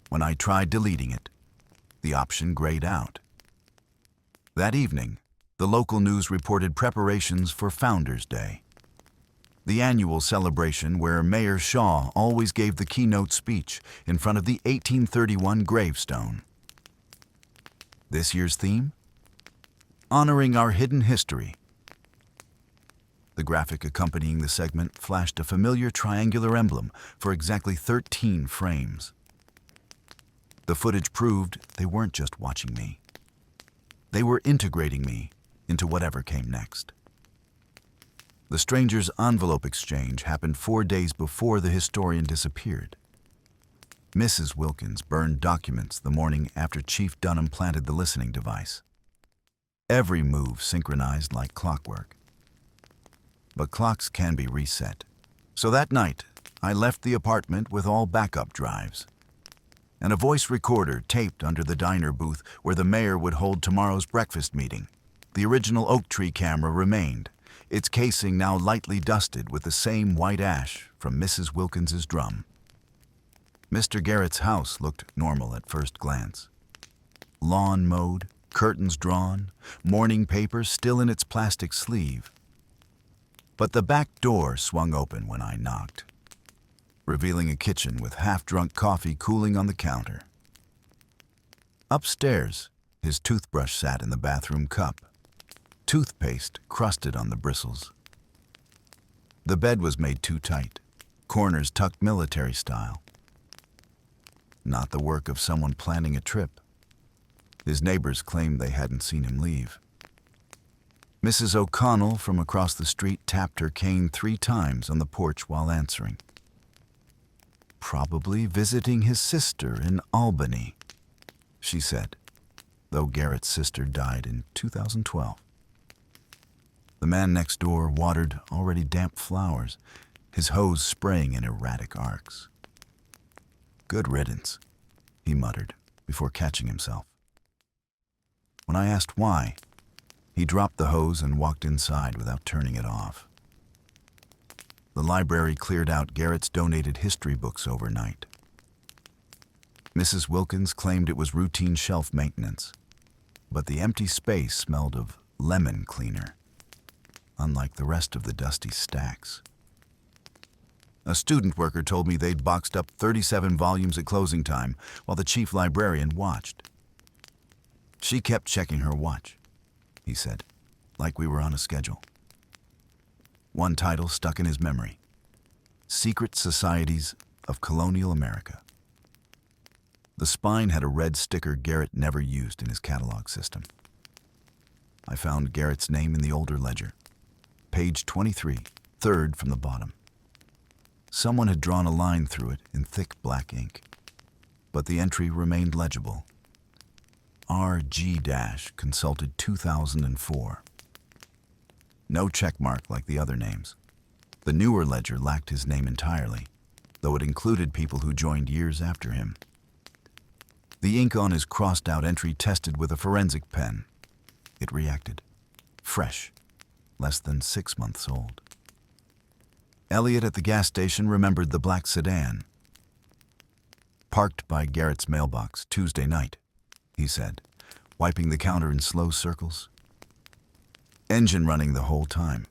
When I tried deleting it, the option grayed out. That evening, the local news reported preparations for Founders Day, the annual celebration where Mayor Shaw always gave the keynote speech in front of the 1831 gravestone. This year's theme? Honoring our hidden history. The graphic accompanying the segment flashed a familiar triangular emblem for exactly 13 frames. The footage proved they weren't just watching me. They were integrating me into whatever came next. The stranger's envelope exchange happened 4 days before the historian disappeared. Mrs. Wilkins burned documents the morning after Chief Dunham planted the listening device. Every move synchronized like clockwork. But clocks can be reset. So that night, I left the apartment with all backup drives, and a voice recorder taped under the diner booth where the mayor would hold tomorrow's breakfast meeting. The original oak tree camera remained, its casing now lightly dusted with the same white ash from Mrs. Wilkins's drum. Mr. Garrett's house looked normal at first glance. Lawn mowed, curtains drawn, morning paper still in its plastic sleeve. But the back door swung open when I knocked, revealing a kitchen with half-drunk coffee cooling on the counter. Upstairs, his toothbrush sat in the bathroom cup, toothpaste crusted on the bristles. The bed was made too tight, corners tucked military style. Not the work of someone planning a trip. His neighbors claimed they hadn't seen him leave. Mrs. O'Connell from across the street tapped her cane 3 times on the porch while answering. Probably visiting his sister in Albany, she said, though Garrett's sister died in 2012. The man next door watered already damp flowers, his hose spraying in erratic arcs. Good riddance, he muttered before catching himself. When I asked why, he dropped the hose and walked inside without turning it off. The library cleared out Garrett's donated history books overnight. Mrs. Wilkins claimed it was routine shelf maintenance, but the empty space smelled of lemon cleaner, unlike the rest of the dusty stacks. A student worker told me they'd boxed up 37 volumes at closing time while the chief librarian watched. She kept checking her watch, he said, like we were on a schedule. One title stuck in his memory: Secret Societies of Colonial America. The spine had a red sticker Garrett never used in his catalog system. I found Garrett's name in the older ledger, page 23, third from the bottom. Someone had drawn a line through it in thick black ink, but the entry remained legible. RG- consulted 2004. No checkmark like the other names. The newer ledger lacked his name entirely, though it included people who joined years after him. The ink on his crossed-out entry tested with a forensic pen. It reacted. Fresh. Less than 6 months old. Elliot at the gas station remembered the black sedan. Parked by Garrett's mailbox Tuesday night, he said, wiping the counter in slow circles. Engine running the whole time.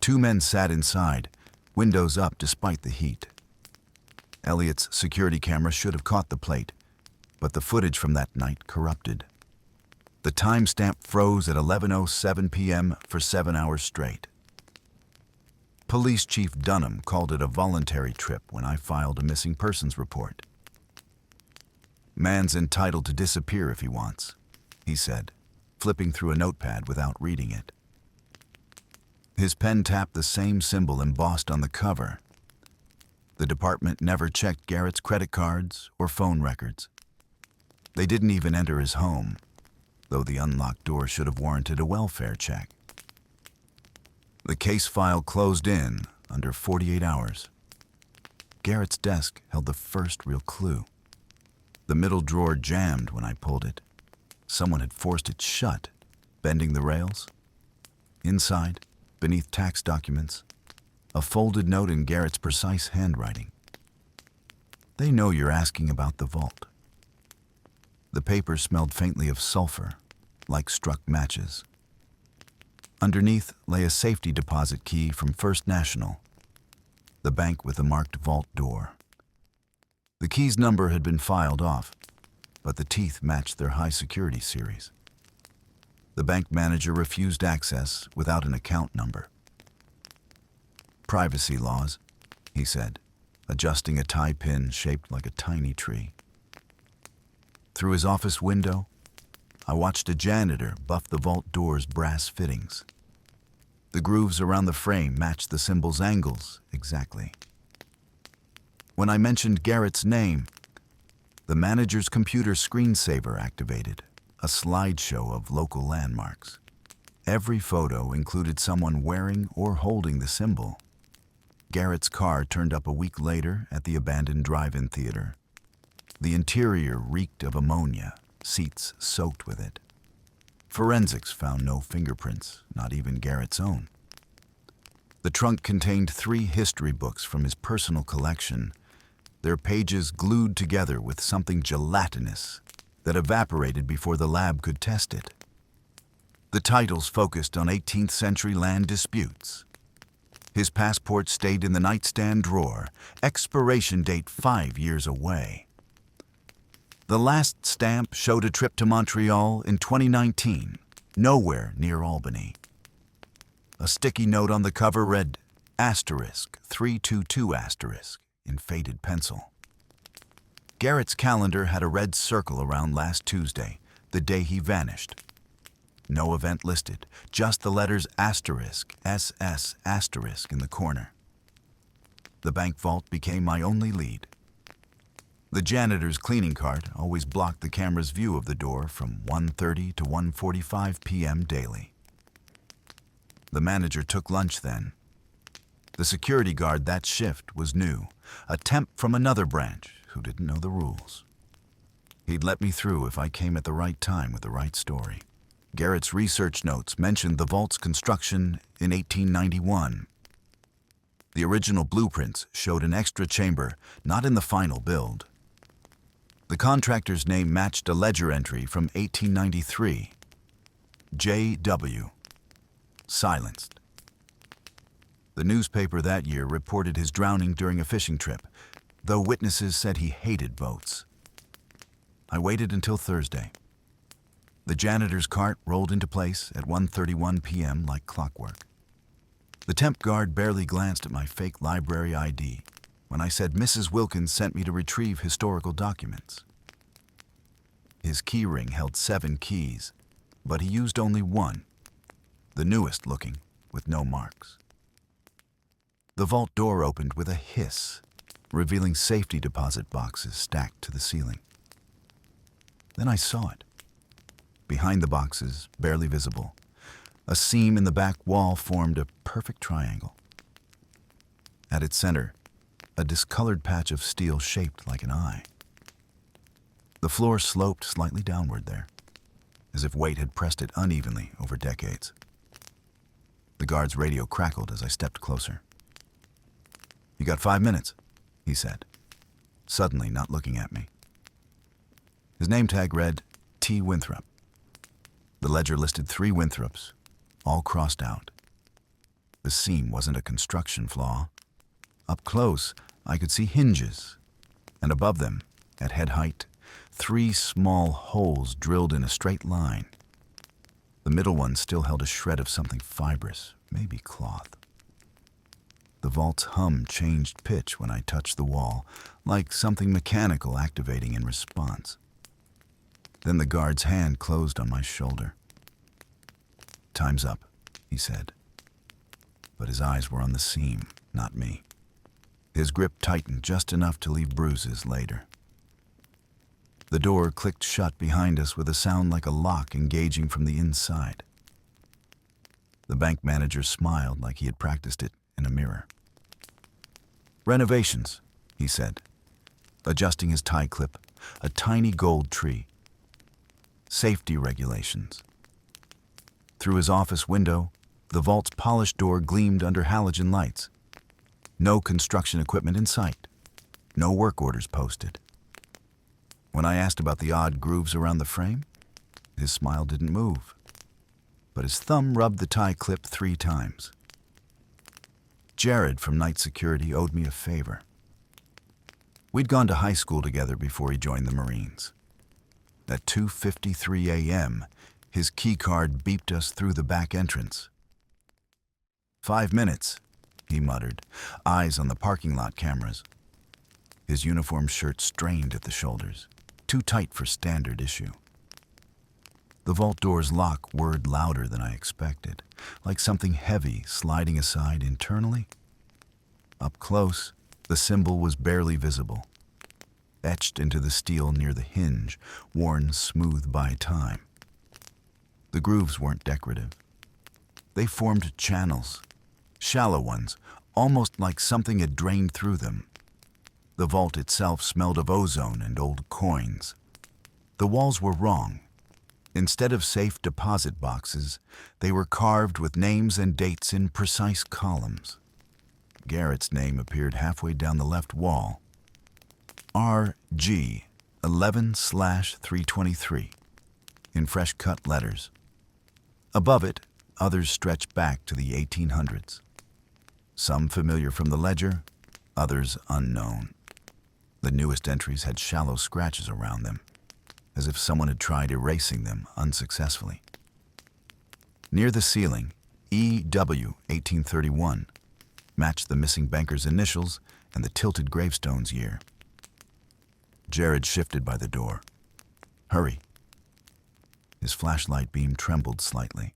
2 men sat inside, windows up despite the heat. Elliot's security camera should have caught the plate, but the footage from that night corrupted. The timestamp froze at 11:07 p.m. for 7 hours straight. Police Chief Dunham called it a voluntary trip when I filed a missing persons report. "Man's entitled to disappear if he wants," he said, flipping through a notepad without reading it. His pen tapped the same symbol embossed on the cover. The department never checked Garrett's credit cards or phone records. They didn't even enter his home, though the unlocked door should have warranted a welfare check. The case file closed in under 48 hours. Garrett's desk held the first real clue. The middle drawer jammed when I pulled it. Someone had forced it shut, bending the rails. Inside, beneath tax documents, a folded note in Garrett's precise handwriting. "They know you're asking about the vault." The paper smelled faintly of sulfur, like struck matches. Underneath lay a safety deposit key from First National, the bank with the marked vault door. The key's number had been filed off, but the teeth matched their high security series. The bank manager refused access without an account number. "Privacy laws," he said, adjusting a tie pin shaped like a tiny tree. Through his office window, I watched a janitor buff the vault door's brass fittings. The grooves around the frame matched the symbol's angles exactly. When I mentioned Garrett's name, the manager's computer screensaver activated, a slideshow of local landmarks. Every photo included someone wearing or holding the symbol. Garrett's car turned up a week later at the abandoned drive-in theater. The interior reeked of ammonia, seats soaked with it. Forensics found no fingerprints, not even Garrett's own. The trunk contained 3 history books from his personal collection, their pages glued together with something gelatinous that evaporated before the lab could test it. The titles focused on 18th century land disputes. His passport stayed in the nightstand drawer, expiration date 5 years away. The last stamp showed a trip to Montreal in 2019, nowhere near Albany. A sticky note on the cover read *322* in faded pencil. Garrett's calendar had a red circle around last Tuesday, the day he vanished. No event listed, just the letters *SS* in the corner. The bank vault became my only lead. The janitor's cleaning cart always blocked the camera's view of the door from 1:30 to 1:45 p.m. daily. The manager took lunch then. The security guard that shift was new, a temp from another branch who didn't know the rules. He'd let me through if I came at the right time with the right story. Garrett's research notes mentioned the vault's construction in 1891. The original blueprints showed an extra chamber, not in the final build. The contractor's name matched a ledger entry from 1893. J.W. Silenced. The newspaper that year reported his drowning during a fishing trip, though witnesses said he hated boats. I waited until Thursday. The janitor's cart rolled into place at 1:31 p.m. like clockwork. The temp guard barely glanced at my fake library ID when I said Mrs. Wilkins sent me to retrieve historical documents. His key ring held 7 keys, but he used only one, the newest looking, with no marks. The vault door opened with a hiss, revealing safety deposit boxes stacked to the ceiling. Then I saw it. Behind the boxes, barely visible, a seam in the back wall formed a perfect triangle. At its center, a discolored patch of steel shaped like an eye. The floor sloped slightly downward there, as if weight had pressed it unevenly over decades. The guard's radio crackled as I stepped closer. "You got 5 minutes," he said, suddenly not looking at me. His name tag read T. Winthrop. The ledger listed 3 Winthrops, all crossed out. The seam wasn't a construction flaw. Up close, I could see hinges, and above them, at head height, 3 small holes drilled in a straight line. The middle one still held a shred of something fibrous, maybe cloth. The vault's hum changed pitch when I touched the wall, like something mechanical activating in response. Then the guard's hand closed on my shoulder. "Time's up," he said. But his eyes were on the seam, not me. His grip tightened just enough to leave bruises later. The door clicked shut behind us with a sound like a lock engaging from the inside. The bank manager smiled like he had practiced it in a mirror. "Renovations," he said, adjusting his tie clip, a tiny gold tree. "Safety regulations." Through his office window, the vault's polished door gleamed under halogen lights. No construction equipment in sight. No work orders posted. When I asked about the odd grooves around the frame, his smile didn't move, but his thumb rubbed the tie clip 3 times. Jared from night security owed me a favor. We'd gone to high school together before he joined the Marines. At 2:53 a.m., his keycard beeped us through the back entrance. "5 minutes," he muttered, eyes on the parking lot cameras. His uniform shirt strained at the shoulders, too tight for standard issue. The vault door's lock whirred louder than I expected, like something heavy sliding aside internally. Up close, the symbol was barely visible, etched into the steel near the hinge, worn smooth by time. The grooves weren't decorative. They formed channels, shallow ones, almost like something had drained through them. The vault itself smelled of ozone and old coins. The walls were wrong. Instead of safe deposit boxes, they were carved with names and dates in precise columns. Garrett's name appeared halfway down the left wall. RG 11/323 in fresh cut letters. Above it, others stretched back to the 1800s. Some familiar from the ledger, others unknown. The newest entries had shallow scratches around them, as if someone had tried erasing them unsuccessfully. Near the ceiling, EW 1831 matched the missing banker's initials and the tilted gravestone's year. Jared shifted by the door. "Hurry." His flashlight beam trembled slightly.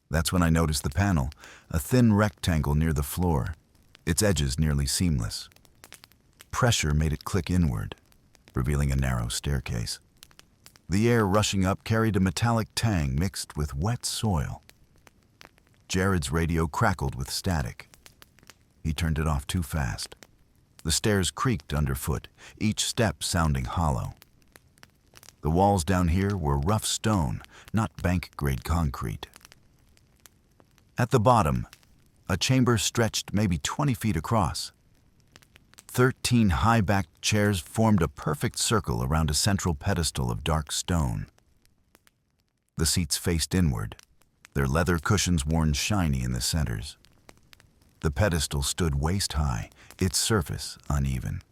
That's when I noticed the panel, a thin rectangle near the floor, its edges nearly seamless. Pressure made it click inward, revealing a narrow staircase. The air rushing up carried a metallic tang mixed with wet soil. Jared's radio crackled with static. He turned it off too fast. The stairs creaked underfoot, each step sounding hollow. The walls down here were rough stone, not bank-grade concrete. At the bottom, a chamber stretched maybe 20 feet across. 13 high-backed chairs formed a perfect circle around a central pedestal of dark stone. The seats faced inward, their leather cushions worn shiny in the centers. The pedestal stood waist-high, its surface uneven.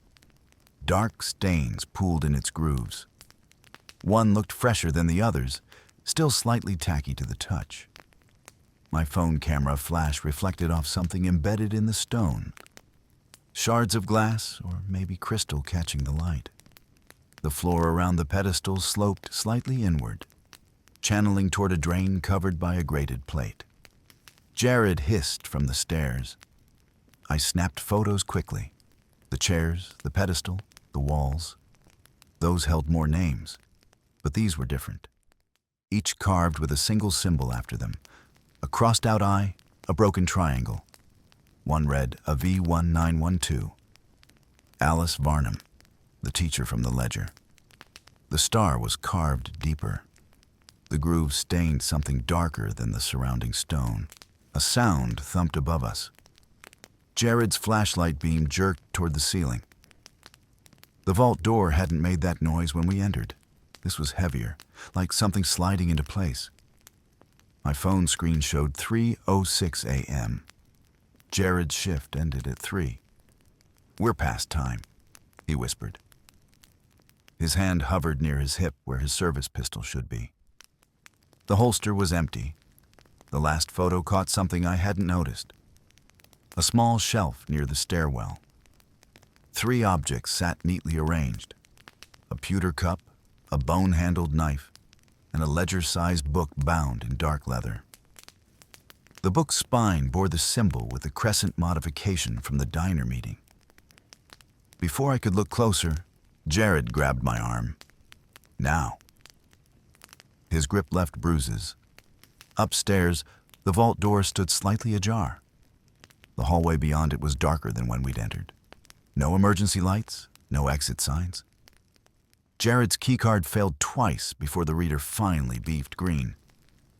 Dark stains pooled in its grooves. One looked fresher than the others, still slightly tacky to the touch. My phone camera flash reflected off something embedded in the stone. Shards of glass, or maybe crystal catching the light. The floor around the pedestal sloped slightly inward, channeling toward a drain covered by a grated plate. Jared hissed from the stairs. I snapped photos quickly. The chairs, the pedestal, the walls. Those held more names, but these were different. Each carved with a single symbol after them. A crossed-out eye, a broken triangle. One read, a V1912. Alice Varnum, the teacher from the ledger. The star was carved deeper. The groove stained something darker than the surrounding stone. A sound thumped above us. Jared's flashlight beam jerked toward the ceiling. The vault door hadn't made that noise when we entered. This was heavier, like something sliding into place. My phone screen showed 3:06 a.m. Jared's shift ended at 3. "We're past time," he whispered. His hand hovered near his hip where his service pistol should be. The holster was empty. The last photo caught something I hadn't noticed. A small shelf near the stairwell. 3 objects sat neatly arranged. A pewter cup, a bone-handled knife, and a ledger-sized book bound in dark leather. The book's spine bore the symbol with the crescent modification from the diner meeting. Before I could look closer, Jared grabbed my arm. Now. His grip left bruises. Upstairs, the vault door stood slightly ajar. The hallway beyond it was darker than when we'd entered. No emergency lights, no exit signs. Jared's keycard failed twice before the reader finally beeped green.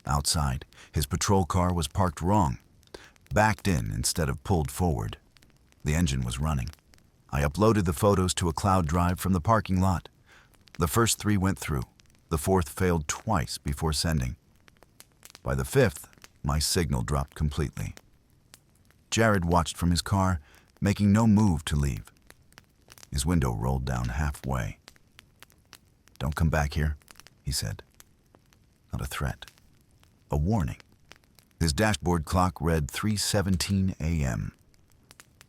Outside, his patrol car was parked wrong, backed in instead of pulled forward. The engine was running. I uploaded the photos to a cloud drive from the parking lot. The first 3 went through. The 4th failed twice before sending. By the 5th, my signal dropped completely. Jared watched from his car, making no move to leave. His window rolled down halfway. "Don't come back here," he said. Not a threat. A warning. His dashboard clock read 3:17 a.m.,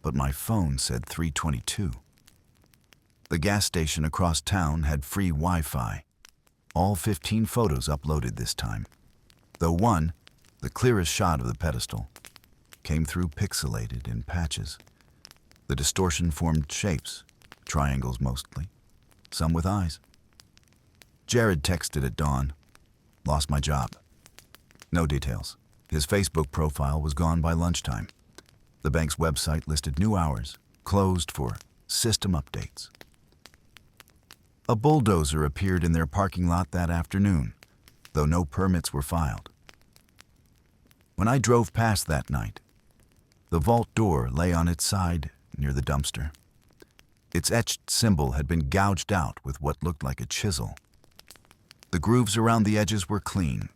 but my phone said 3:22. The gas station across town had free Wi-Fi. All 15 photos uploaded this time, though one, the clearest shot of the pedestal, came through pixelated in patches. The distortion formed shapes, triangles mostly, some with eyes. Jared texted at dawn. Lost my job. No details. His Facebook profile was gone by lunchtime. The bank's website listed new hours, closed for system updates. A bulldozer appeared in their parking lot that afternoon, though no permits were filed. When I drove past that night, the vault door lay on its side near the dumpster. Its etched symbol had been gouged out with what looked like a chisel. The grooves around the edges were clean.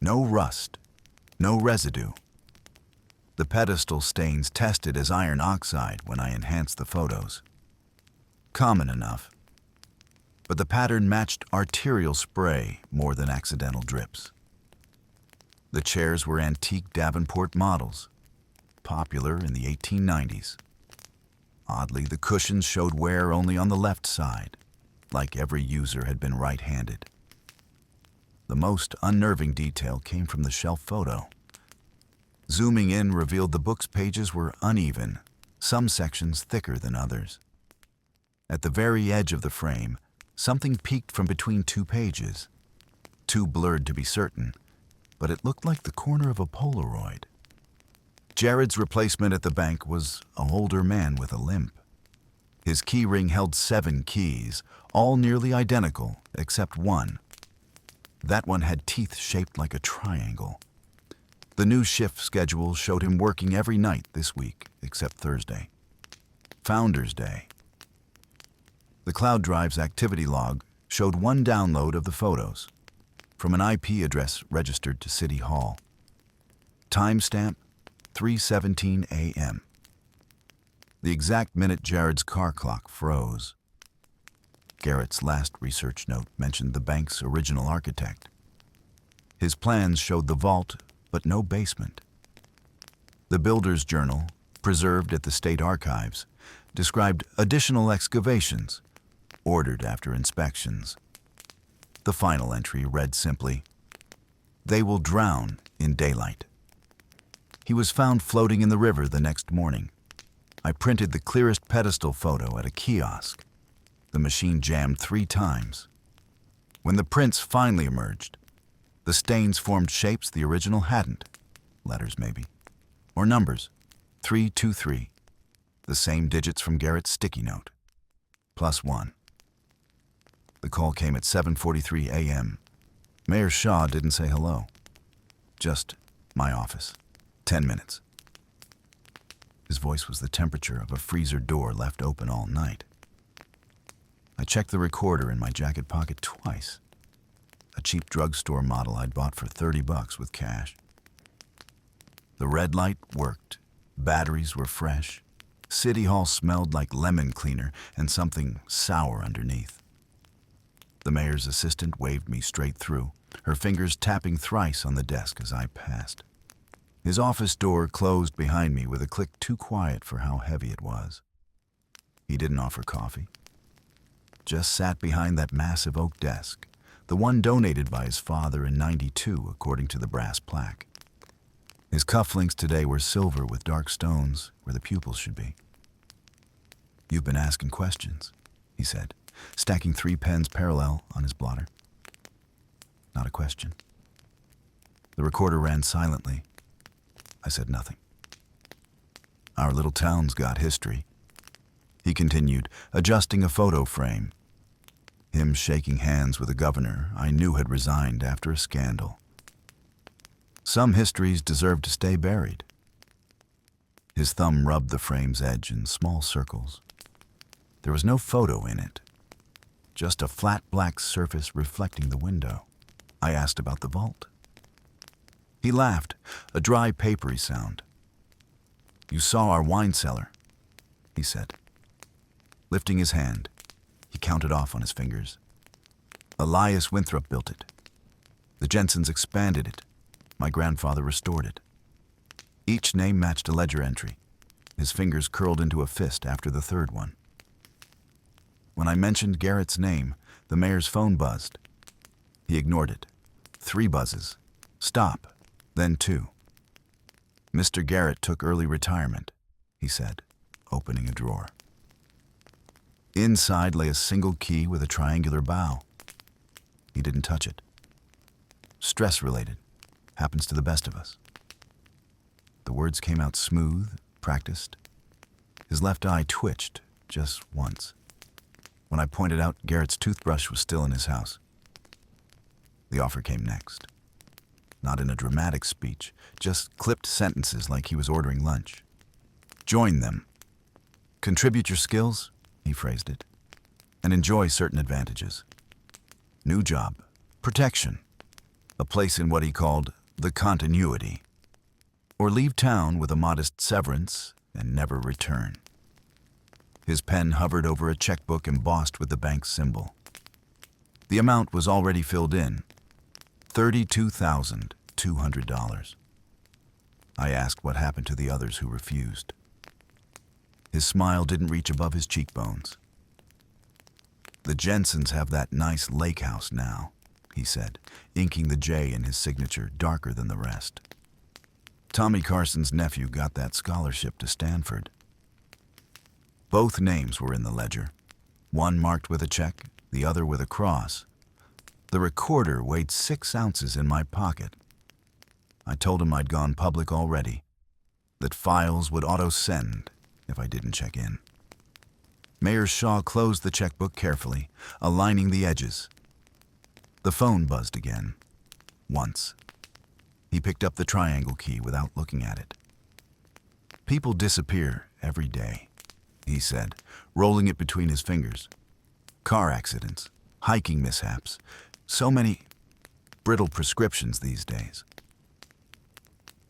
No rust, no residue. The pedestal stains tested as iron oxide when I enhanced the photos. Common enough. But the pattern matched arterial spray more than accidental drips. The chairs were antique Davenport models, popular in the 1890s. Oddly, the cushions showed wear only on the left side, like every user had been right-handed. The most unnerving detail came from the shelf photo. Zooming in revealed the book's pages were uneven, some sections thicker than others. At the very edge of the frame, something peeked from between 2 pages. Too blurred to be certain, but it looked like the corner of a Polaroid. Jared's replacement at the bank was an older man with a limp. His key ring held 7 keys, all nearly identical except one. That one had teeth shaped like a triangle. The new shift schedule showed him working every night this week, except Thursday. Founder's Day. The cloud drive's activity log showed 1 download of the photos from an IP address registered to City Hall. Timestamp 3:17 a.m. The exact minute Jared's car clock froze. Garrett's last research note mentioned the bank's original architect. His plans showed the vault, but no basement. The builder's journal, preserved at the state archives, described additional excavations, ordered after inspections. The final entry read simply, "They will drown in daylight." He was found floating in the river the next morning. I printed the clearest pedestal photo at a kiosk. The machine jammed 3 times. When the prints finally emerged, the stains formed shapes the original hadn't. Letters, maybe. Or numbers. 323. The same digits from Garrett's sticky note. +1. The call came at 7:43 a.m. Mayor Shaw didn't say hello. Just my office. 10 minutes. His voice was the temperature of a freezer door left open all night. I checked the recorder in my jacket pocket twice. A cheap drugstore model I'd bought for $30 with cash. The red light worked. Batteries were fresh. City Hall smelled like lemon cleaner and something sour underneath. The mayor's assistant waved me straight through, her fingers tapping thrice on the desk as I passed. His office door closed behind me with a click too quiet for how heavy it was. He didn't offer coffee. Just sat behind that massive oak desk, the one donated by his father in '92, according to the brass plaque. His cufflinks today were silver with dark stones where the pupils should be. "You've been asking questions," he said, stacking 3 pens parallel on his blotter. Not a question. The recorder ran silently. I said nothing. "Our little town's got history," he continued, adjusting a photo frame. Him shaking hands with a governor I knew had resigned after a scandal. Some histories deserve to stay buried. His thumb rubbed the frame's edge in small circles. There was no photo in it, just a flat black surface reflecting the window. I asked about the vault. He laughed, a dry, papery sound. "You saw our wine cellar," he said. Lifting his hand, he counted off on his fingers. "Elias Winthrop built it. The Jensens expanded it. My grandfather restored it." Each name matched a ledger entry. His fingers curled into a fist after the third one. When I mentioned Garrett's name, the mayor's phone buzzed. He ignored it. 3 buzzes. Stop. Then 2. "Mr. Garrett took early retirement," he said, opening a drawer. Inside lay a single key with a triangular bow. He didn't touch it. "Stress-related. Happens to the best of us." The words came out smooth, practiced. His left eye twitched just once. When I pointed out Garrett's toothbrush was still in his house. The offer came next. Not in a dramatic speech, just clipped sentences like he was ordering lunch. "Join them. Contribute your skills," he phrased it, "and enjoy certain advantages. New job, protection, a place in what he called the continuity. Or leave town with a modest severance and never return." His pen hovered over a checkbook embossed with the bank's symbol. The amount was already filled in, $32,200. I asked what happened to the others who refused. His smile didn't reach above his cheekbones. "The Jensens have that nice lake house now," he said, inking the J in his signature darker than the rest. "Tommy Carson's nephew got that scholarship to Stanford." Both names were in the ledger, one marked with a check, the other with a cross. The recorder weighed 6 ounces in my pocket. I told him I'd gone public already, that files would auto-send if I didn't check in. Mayor Shaw closed the checkbook carefully, aligning the edges. The phone buzzed again, once. He picked up the triangle key without looking at it. "People disappear every day," he said, rolling it between his fingers. "Car accidents, hiking mishaps, so many brittle prescriptions these days."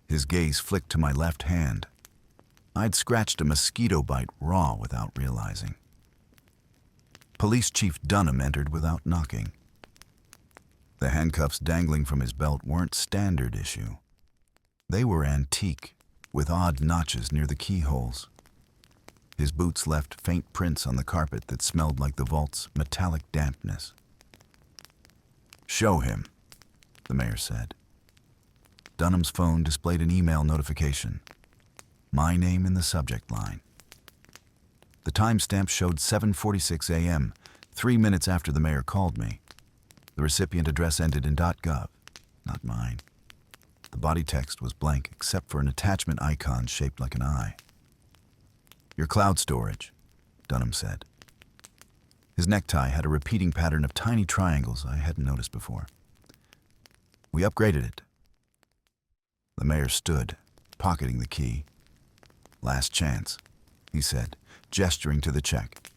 His gaze flicked to my left hand. I'd scratched a mosquito bite raw without realizing. Police Chief Dunham entered without knocking. The handcuffs dangling from his belt weren't standard issue. They were antique, with odd notches near the keyholes. His boots left faint prints on the carpet that smelled like the vault's metallic dampness. "Show him," the mayor said. Dunham's phone displayed an email notification. My name in the subject line. The timestamp showed 7:46 a.m., 3 minutes after the mayor called me. The recipient address ended in .gov, not mine. The body text was blank except for an attachment icon shaped like an eye. "Your cloud storage," Dunham said. His necktie had a repeating pattern of tiny triangles I hadn't noticed before. "We upgraded it." The mayor stood, pocketing the key. "Last chance," he said, gesturing to the check.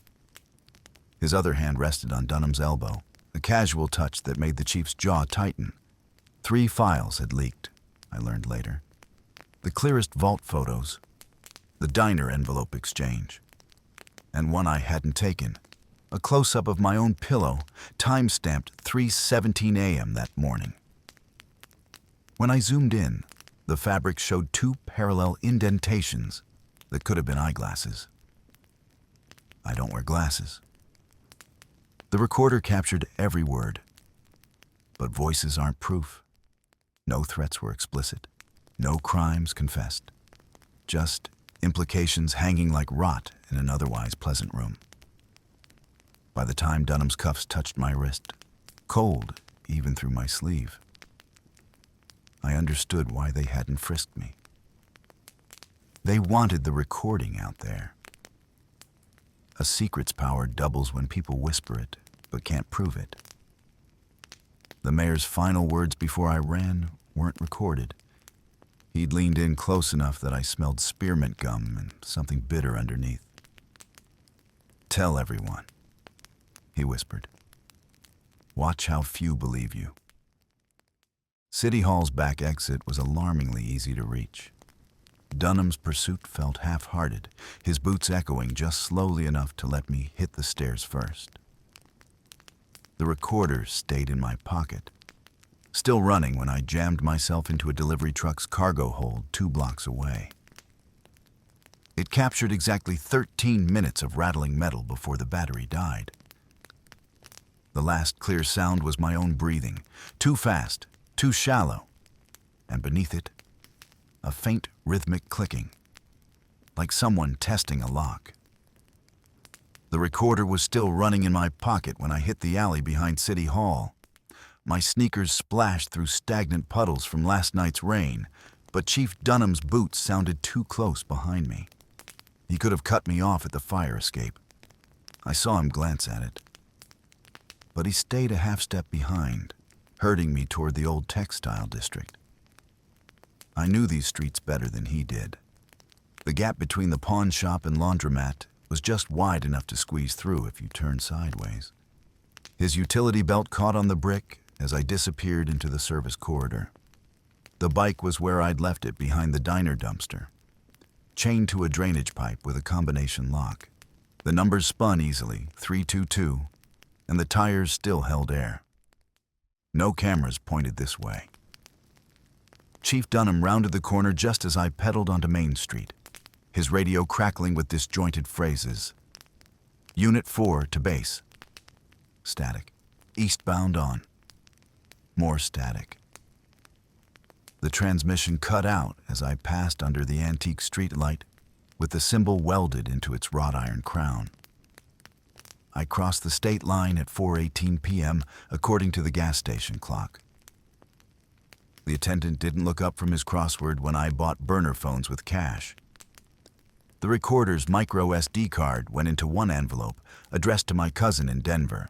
His other hand rested on Dunham's elbow, a casual touch that made the chief's jaw tighten. 3 files had leaked, I learned later. The clearest vault photos, the diner envelope exchange, and one I hadn't taken, a close-up of my own pillow, time-stamped 3:17 a.m. that morning. When I zoomed in, the fabric showed two parallel indentations that could have been eyeglasses. I don't wear glasses. The recorder captured every word, but voices aren't proof. No threats were explicit, no crimes confessed, just implications hanging like rot in an otherwise pleasant room. By the time Dunham's cuffs touched my wrist, cold even through my sleeve, I understood why they hadn't frisked me. They wanted the recording out there. A secret's power doubles when people whisper it, but can't prove it. The mayor's final words before I ran weren't recorded. He'd leaned in close enough that I smelled spearmint gum and something bitter underneath. "Tell everyone," he whispered. "Watch how few believe you." City Hall's back exit was alarmingly easy to reach. Dunham's pursuit felt half-hearted, his boots echoing just slowly enough to let me hit the stairs first. The recorder stayed in my pocket, still running when I jammed myself into a delivery truck's cargo hold 2 blocks away. It captured exactly 13 minutes of rattling metal before the battery died. The last clear sound was my own breathing, too fast, too shallow, and beneath it, a faint rhythmic clicking, like someone testing a lock. The recorder was still running in my pocket when I hit the alley behind City Hall. My sneakers splashed through stagnant puddles from last night's rain, but Chief Dunham's boots sounded too close behind me. He could have cut me off at the fire escape. I saw him glance at it. But he stayed a half step behind, herding me toward the old textile district. I knew these streets better than he did. The gap between the pawn shop and laundromat was just wide enough to squeeze through if you turned sideways. His utility belt caught on the brick as I disappeared into the service corridor. The bike was where I'd left it behind the diner dumpster, chained to a drainage pipe with a combination lock. The numbers spun easily, 322, and the tires still held air. No cameras pointed this way. Chief Dunham rounded the corner just as I pedaled onto Main Street, his radio crackling with disjointed phrases. "Unit 4 to base." Static. "Eastbound on." More static. The transmission cut out as I passed under the antique streetlight with the symbol welded into its wrought iron crown. I crossed the state line at 4:18 p.m. according to the gas station clock. The attendant didn't look up from his crossword when I bought burner phones with cash. The recorder's micro SD card went into one envelope addressed to my cousin in Denver.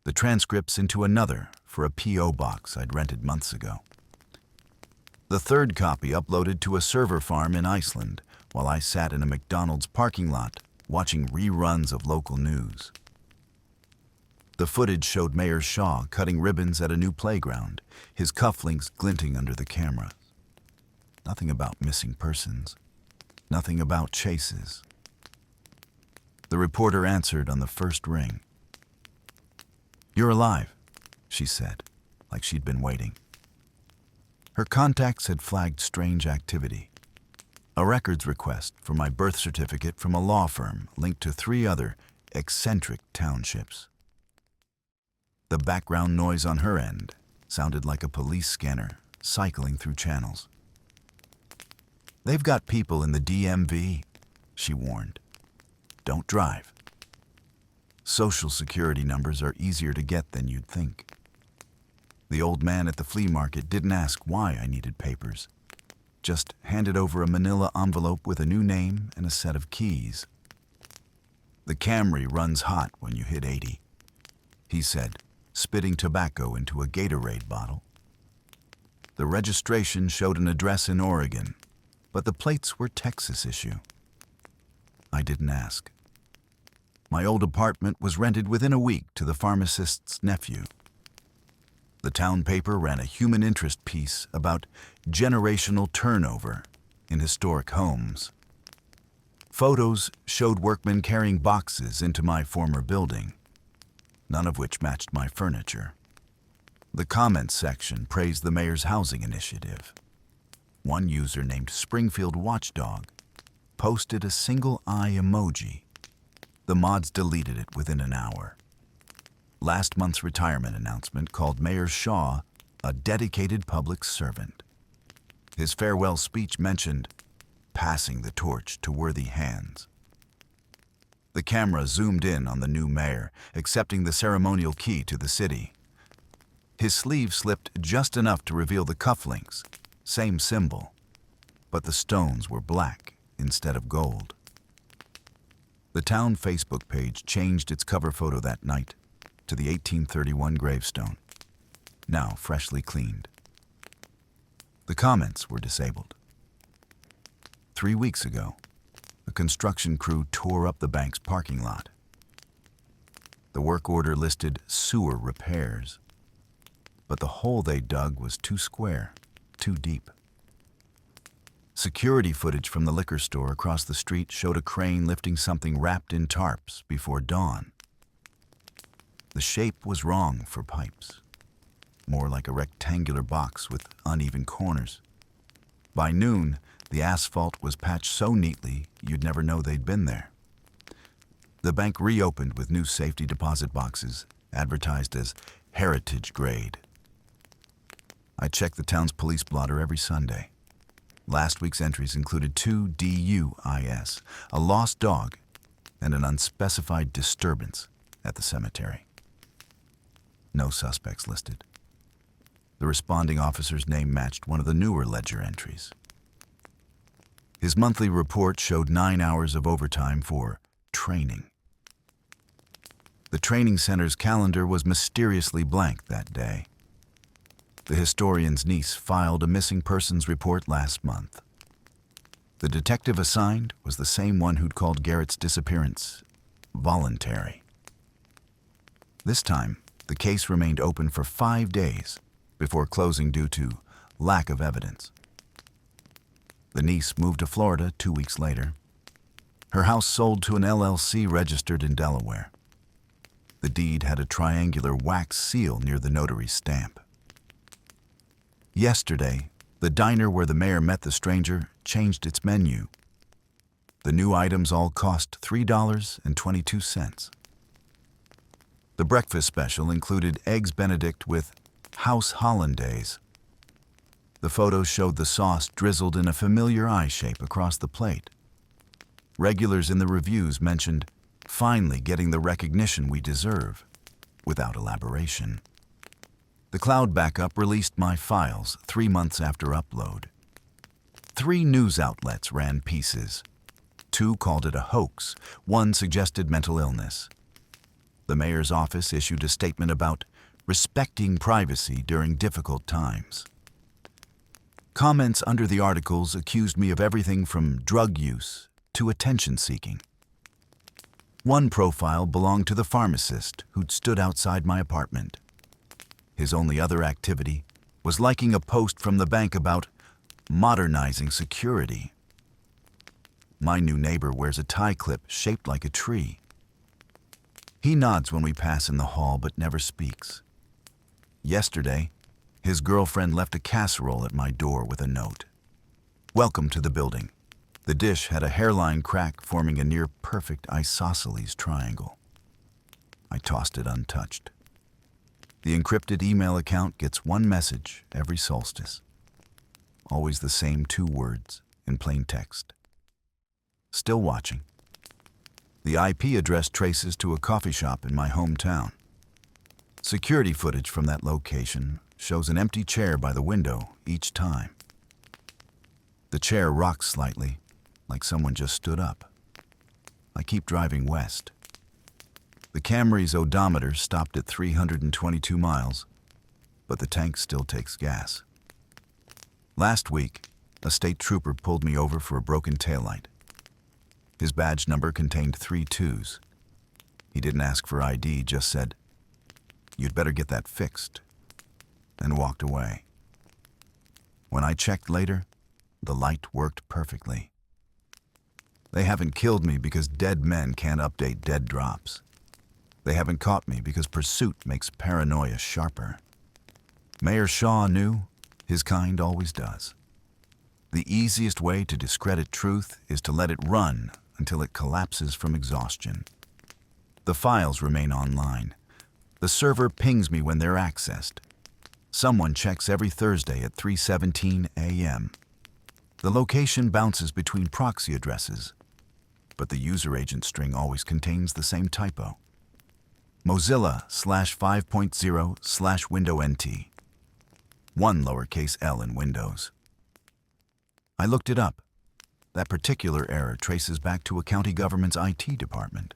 The transcripts into another for a P.O. box I'd rented months ago. The third copy uploaded to a server farm in Iceland while I sat in a McDonald's parking lot watching reruns of local news. The footage showed Mayor Shaw cutting ribbons at a new playground, his cufflinks glinting under the camera. Nothing about missing persons. Nothing about chases. The reporter answered on the first ring. "You're alive," she said, like she'd been waiting. Her contacts had flagged strange activity. A records request for my birth certificate from a law firm linked to 3 other eccentric townships. The background noise on her end sounded like a police scanner cycling through channels. "They've got people in the DMV," she warned. "Don't drive." Social security numbers are easier to get than you'd think. The old man at the flea market didn't ask why I needed papers, just handed over a manila envelope with a new name and a set of keys. "The Camry runs hot when you hit 80, he said, spitting tobacco into a Gatorade bottle. The registration showed an address in Oregon, but the plates were Texas issue. I didn't ask. My old apartment was rented within a week to the pharmacist's nephew. The town paper ran a human interest piece about generational turnover in historic homes. Photos showed workmen carrying boxes into my former building, none of which matched my furniture. The comments section praised the mayor's housing initiative. One user named Springfield Watchdog posted a single eye emoji. The mods deleted it within an hour. Last month's retirement announcement called Mayor Shaw a dedicated public servant. His farewell speech mentioned passing the torch to worthy hands. The camera zoomed in on the new mayor, accepting the ceremonial key to the city. His sleeve slipped just enough to reveal the cufflinks, same symbol, but the stones were black instead of gold. The town Facebook page changed its cover photo that night to the 1831 gravestone, now freshly cleaned. The comments were disabled. 3 weeks ago, a construction crew tore up the bank's parking lot. The work order listed sewer repairs, but the hole they dug was too square, too deep. Security footage from the liquor store across the street showed a crane lifting something wrapped in tarps before dawn. The shape was wrong for pipes, more like a rectangular box with uneven corners. By noon, the asphalt was patched so neatly you'd never know they'd been there. The bank reopened with new safety deposit boxes, advertised as heritage grade. I check the town's police blotter every Sunday. Last week's entries included 2 DUIs, a lost dog, and an unspecified disturbance at the cemetery. No suspects listed. The responding officer's name matched one of the newer ledger entries. His monthly report showed 9 hours of overtime for training. The training center's calendar was mysteriously blank that day. The historian's niece filed a missing persons report last month. The detective assigned was the same one who'd called Garrett's disappearance voluntary. This time, the case remained open for 5 days before closing due to lack of evidence. The niece moved to Florida 2 weeks later. Her house sold to an LLC registered in Delaware. The deed had a triangular wax seal near the notary's stamp. Yesterday, the diner where the mayor met the stranger changed its menu. The new items all cost $3.22. The breakfast special included Eggs Benedict with House Hollandaise. The photos showed the sauce drizzled in a familiar eye shape across the plate. Regulars in the reviews mentioned finally getting the recognition we deserve, without elaboration. The cloud backup released my files 3 months after upload. 3 news outlets ran pieces. 2 called it a hoax. 1 suggested mental illness. The mayor's office issued a statement about respecting privacy during difficult times. Comments under the articles accused me of everything from drug use to attention-seeking. One profile belonged to the pharmacist who'd stood outside my apartment. His only other activity was liking a post from the bank about modernizing security. My new neighbor wears a tie clip shaped like a tree. He nods when we pass in the hall but never speaks. Yesterday, his girlfriend left a casserole at my door with a note. Welcome to the building. The dish had a hairline crack forming a near-perfect isosceles triangle. I tossed it untouched. The encrypted email account gets 1 message every solstice. Always the same 2 words in plain text. Still watching. The IP address traces to a coffee shop in my hometown. Security footage from that location shows an empty chair by the window each time. The chair rocks slightly, like someone just stood up. I keep driving west. The Camry's odometer stopped at 322 miles, but the tank still takes gas. Last week, a state trooper pulled me over for a broken taillight. His badge number contained 3 2s. He didn't ask for ID, just said, "You'd better get that fixed," and walked away. When I checked later, the light worked perfectly. They haven't killed me because dead men can't update dead drops. They haven't caught me because pursuit makes paranoia sharper. Mayor Shaw knew, his kind always does. The easiest way to discredit truth is to let it run until it collapses from exhaustion. The files remain online. The server pings me when they're accessed. Someone checks every Thursday at 3:17 a.m. The location bounces between proxy addresses, but the user agent string always contains the same typo. Mozilla/5.0/window-nt. One lowercase l in Windows. I looked it up. That particular error traces back to a county government's IT department.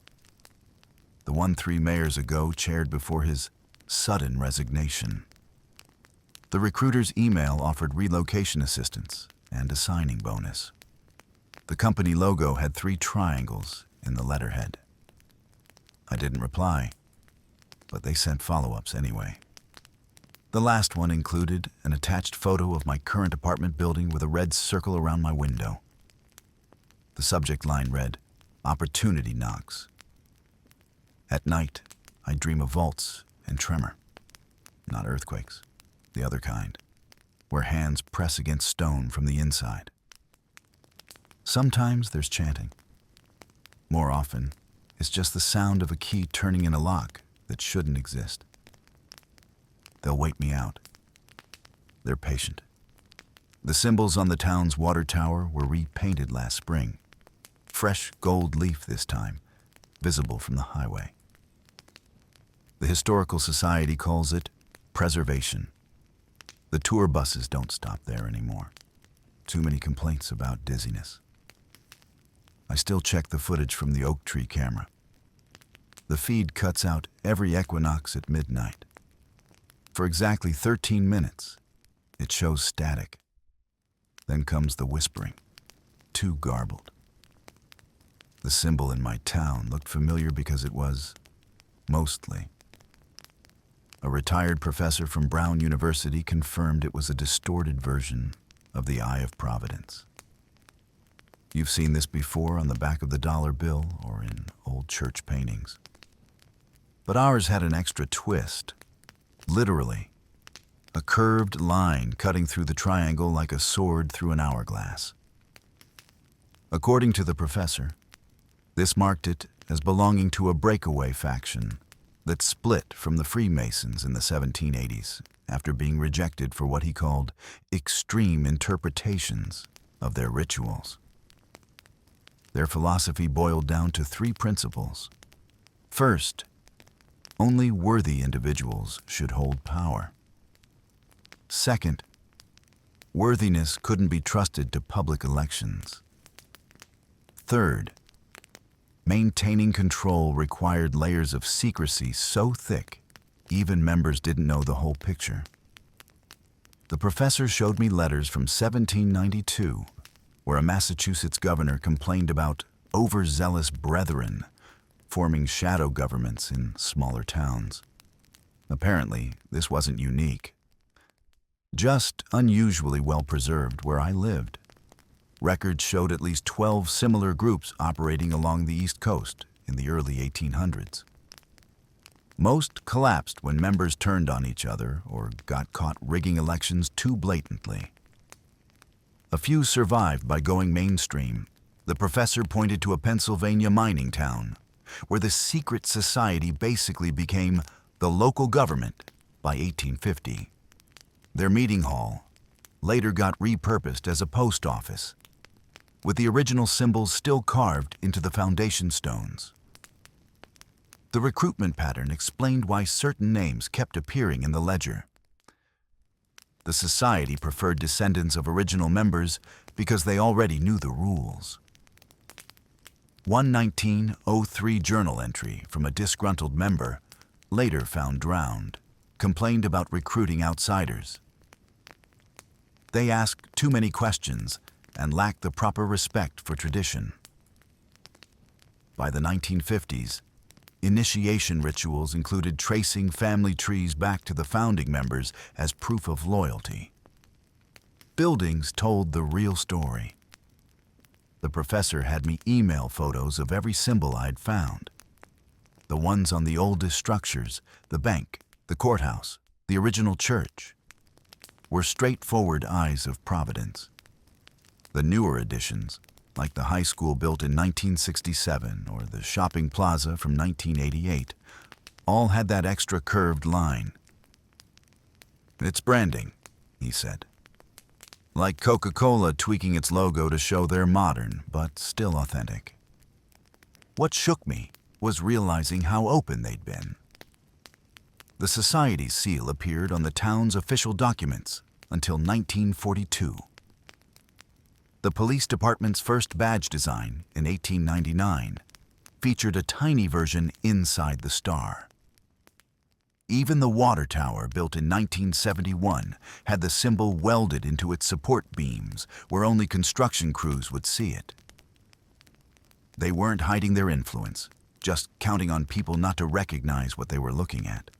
The one 3 mayors ago chaired before his sudden resignation. The recruiter's email offered relocation assistance and a signing bonus. The company logo had 3 triangles in the letterhead. I didn't reply, but they sent follow-ups anyway. The last one included an attached photo of my current apartment building with a red circle around my window. The subject line read, "Opportunity knocks." At night, I dream of vaults and tremor. Not earthquakes, the other kind, where hands press against stone from the inside. Sometimes there's chanting. More often, it's just the sound of a key turning in a lock that shouldn't exist. They'll wait me out. They're patient. The symbols on the town's water tower were repainted last spring. Fresh gold leaf this time, visible from the highway. The Historical Society calls it preservation. The tour buses don't stop there anymore. Too many complaints about dizziness. I still check the footage from the oak tree camera. The feed cuts out every equinox at midnight. For exactly 13 minutes, it shows static. Then comes the whispering, too garbled. The symbol in my town looked familiar because it was, mostly. A retired professor from Brown University confirmed it was a distorted version of the Eye of Providence. You've seen this before on the back of the dollar bill or in old church paintings. But ours had an extra twist. Literally, a curved line cutting through the triangle like a sword through an hourglass. According to the professor, this marked it as belonging to a breakaway faction that split from the Freemasons in the 1780s after being rejected for what he called extreme interpretations of their rituals. Their philosophy boiled down to 3 principles. First, only worthy individuals should hold power. Second, worthiness couldn't be trusted to public elections. Third, maintaining control required layers of secrecy so thick, even members didn't know the whole picture. The professor showed me letters from 1792, where a Massachusetts governor complained about overzealous brethren forming shadow governments in smaller towns. Apparently, this wasn't unique. Just unusually well preserved where I lived. Records showed at least 12 similar groups operating along the East Coast in the early 1800s. Most collapsed when members turned on each other or got caught rigging elections too blatantly. A few survived by going mainstream. The professor pointed to a Pennsylvania mining town, where the secret society basically became the local government by 1850. Their meeting hall later got repurposed as a post office, with the original symbols still carved into the foundation stones. The recruitment pattern explained why certain names kept appearing in the ledger. The society preferred descendants of original members because they already knew the rules. One 1903 journal entry from a disgruntled member, later found drowned, complained about recruiting outsiders. They asked too many questions and lacked the proper respect for tradition. By the 1950s, initiation rituals included tracing family trees back to the founding members as proof of loyalty. Buildings told the real story. The professor had me email photos of every symbol I'd found. The ones on the oldest structures, the bank, the courthouse, the original church, were straightforward eyes of Providence. The newer additions, like the high school built in 1967 or the shopping plaza from 1988, all had that extra curved line. "It's branding," he said. "Like Coca-Cola tweaking its logo to show they're modern, but still authentic." What shook me was realizing how open they'd been. The society's seal appeared on the town's official documents until 1942. The police department's first badge design, in 1899, featured a tiny version inside the star. Even the water tower, built in 1971, had the symbol welded into its support beams, where only construction crews would see it. They weren't hiding their influence, just counting on people not to recognize what they were looking at.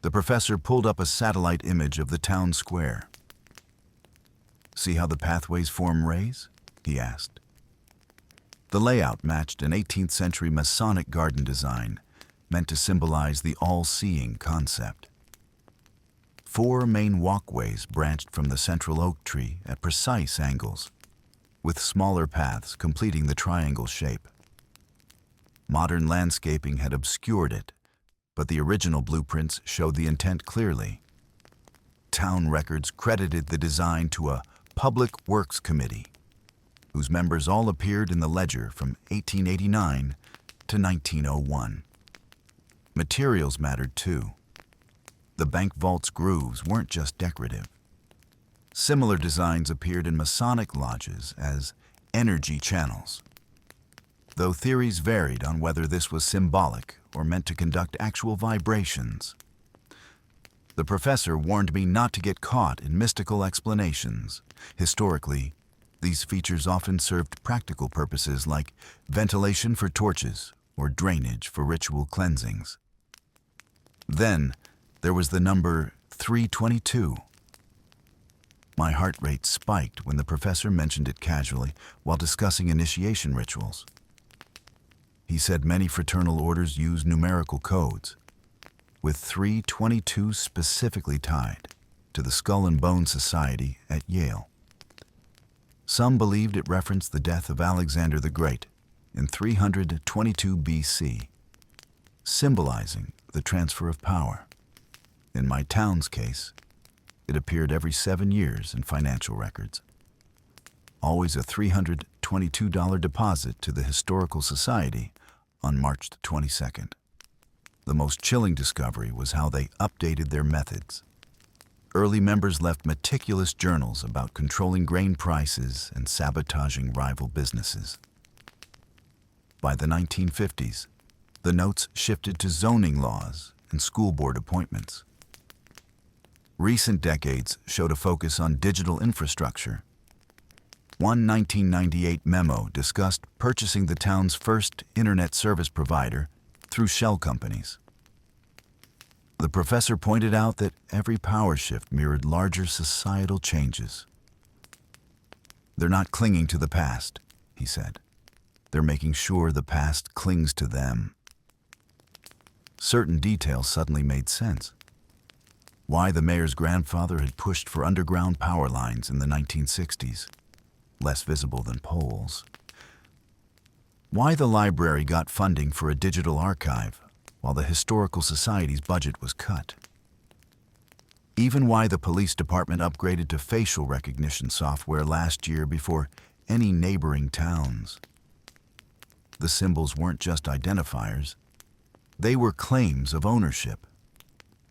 The professor pulled up a satellite image of the town square. "See how the pathways form rays?" he asked. The layout matched an 18th century Masonic garden design, meant to symbolize the all-seeing concept. 4 main walkways branched from the central oak tree at precise angles, with smaller paths completing the triangle shape. Modern landscaping had obscured it, but the original blueprints showed the intent clearly. Town records credited the design to a Public Works Committee, whose members all appeared in the ledger from 1889 to 1901. Materials mattered too. The bank vault's grooves weren't just decorative. Similar designs appeared in Masonic lodges as energy channels, though theories varied on whether this was symbolic or meant to conduct actual vibrations. The professor warned me not to get caught in mystical explanations. Historically, these features often served practical purposes like ventilation for torches or drainage for ritual cleansings. Then, there was the number 322. My heart rate spiked when the professor mentioned it casually while discussing initiation rituals. He said many fraternal orders use numerical codes, with 322 specifically tied to the Skull and Bone Society at Yale. Some believed it referenced the death of Alexander the Great in 322 BC, symbolizing the transfer of power. In my town's case, it appeared every 7 years in financial records. Always a $322 deposit to the Historical Society on March the 22nd. The most chilling discovery was how they updated their methods. Early members left meticulous journals about controlling grain prices and sabotaging rival businesses. By the 1950s, the notes shifted to zoning laws and school board appointments. Recent decades showed a focus on digital infrastructure. One 1998 memo discussed purchasing the town's first internet service provider through shell companies. The professor pointed out that every power shift mirrored larger societal changes. "They're not clinging to the past," he said. "They're making sure the past clings to them." Certain details suddenly made sense. Why the mayor's grandfather had pushed for underground power lines in the 1960s, less visible than poles. Why the library got funding for a digital archive while the Historical Society's budget was cut. Even why the police department upgraded to facial recognition software last year before any neighboring towns. The symbols weren't just identifiers. They were claims of ownership,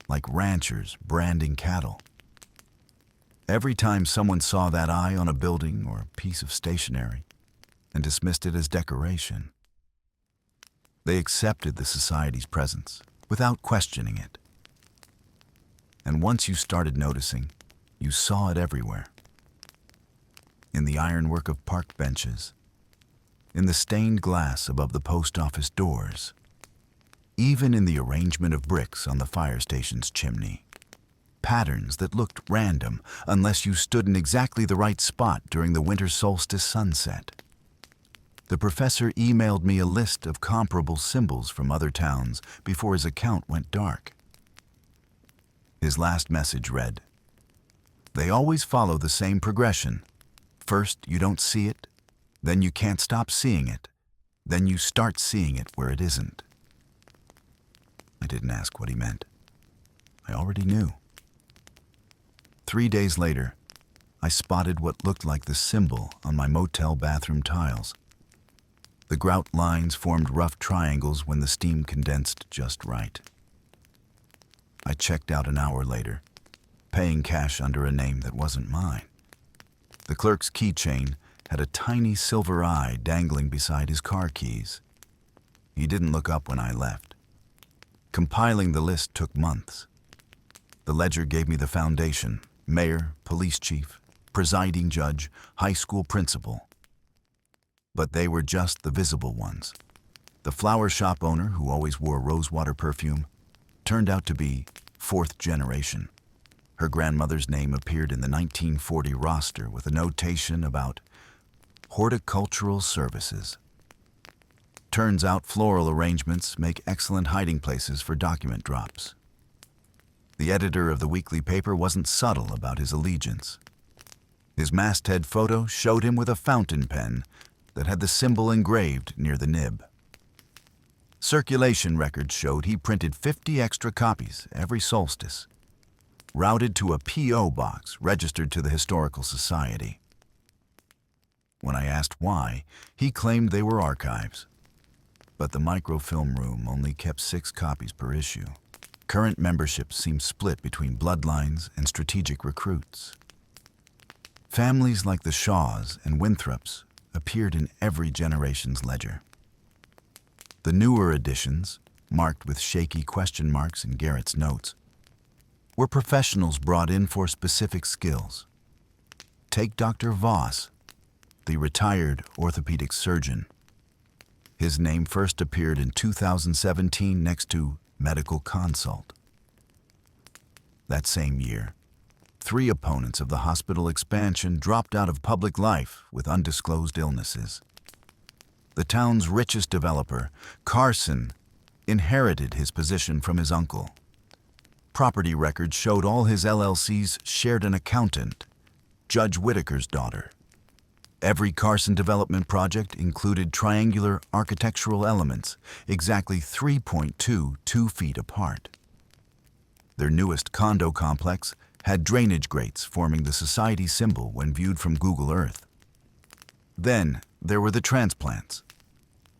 like ranchers branding cattle. Every time someone saw that eye on a building or a piece of stationery and dismissed it as decoration, they accepted the society's presence without questioning it. And once you started noticing, you saw it everywhere. In the ironwork of park benches, in the stained glass above the post office doors, even in the arrangement of bricks on the fire station's chimney. patterns that looked random unless you stood in exactly the right spot during the winter solstice sunset. The professor emailed me a list of comparable symbols from other towns before his account went dark. His last message read, "They always follow the same progression. First, you don't see it, then you can't stop seeing it, then you start seeing it where it isn't." I didn't ask what he meant. I already knew. 3 days later, I spotted what looked like the symbol on my motel bathroom tiles. The grout lines formed rough triangles when the steam condensed just right. I checked out an hour later, paying cash under a name that wasn't mine. The clerk's keychain had a tiny silver eye dangling beside his car keys. He didn't look up when I left. Compiling the list took months. The ledger gave me the foundation: mayor, police chief, presiding judge, high school principal. But they were just the visible ones. The flower shop owner, who always wore rosewater perfume, turned out to be fourth generation. Her grandmother's name appeared in the 1940 roster with a notation about horticultural services. Turns out floral arrangements make excellent hiding places for document drops. The editor of the weekly paper wasn't subtle about his allegiance. His masthead photo showed him with a fountain pen that had the symbol engraved near the nib. Circulation records showed he printed 50 extra copies every solstice, routed to a P.O. box registered to the Historical Society. When I asked why, he claimed they were archives. But the microfilm room only kept 6 copies per issue. Current membership seemed split between bloodlines and strategic recruits. Families like the Shaws and Winthrops appeared in every generation's ledger. The newer editions, marked with shaky question marks in Garrett's notes, were professionals brought in for specific skills. Take Dr. Voss, the retired orthopedic surgeon. His name first appeared in 2017 next to medical consult. That same year, 3 opponents of the hospital expansion dropped out of public life with undisclosed illnesses. The town's richest developer, Carson, inherited his position from his uncle. Property records showed all his LLCs shared an accountant, Judge Whitaker's daughter. Every Carson development project included triangular architectural elements, exactly 3.22 feet apart. Their newest condo complex had drainage grates forming the society symbol when viewed from Google Earth. Then there were the transplants.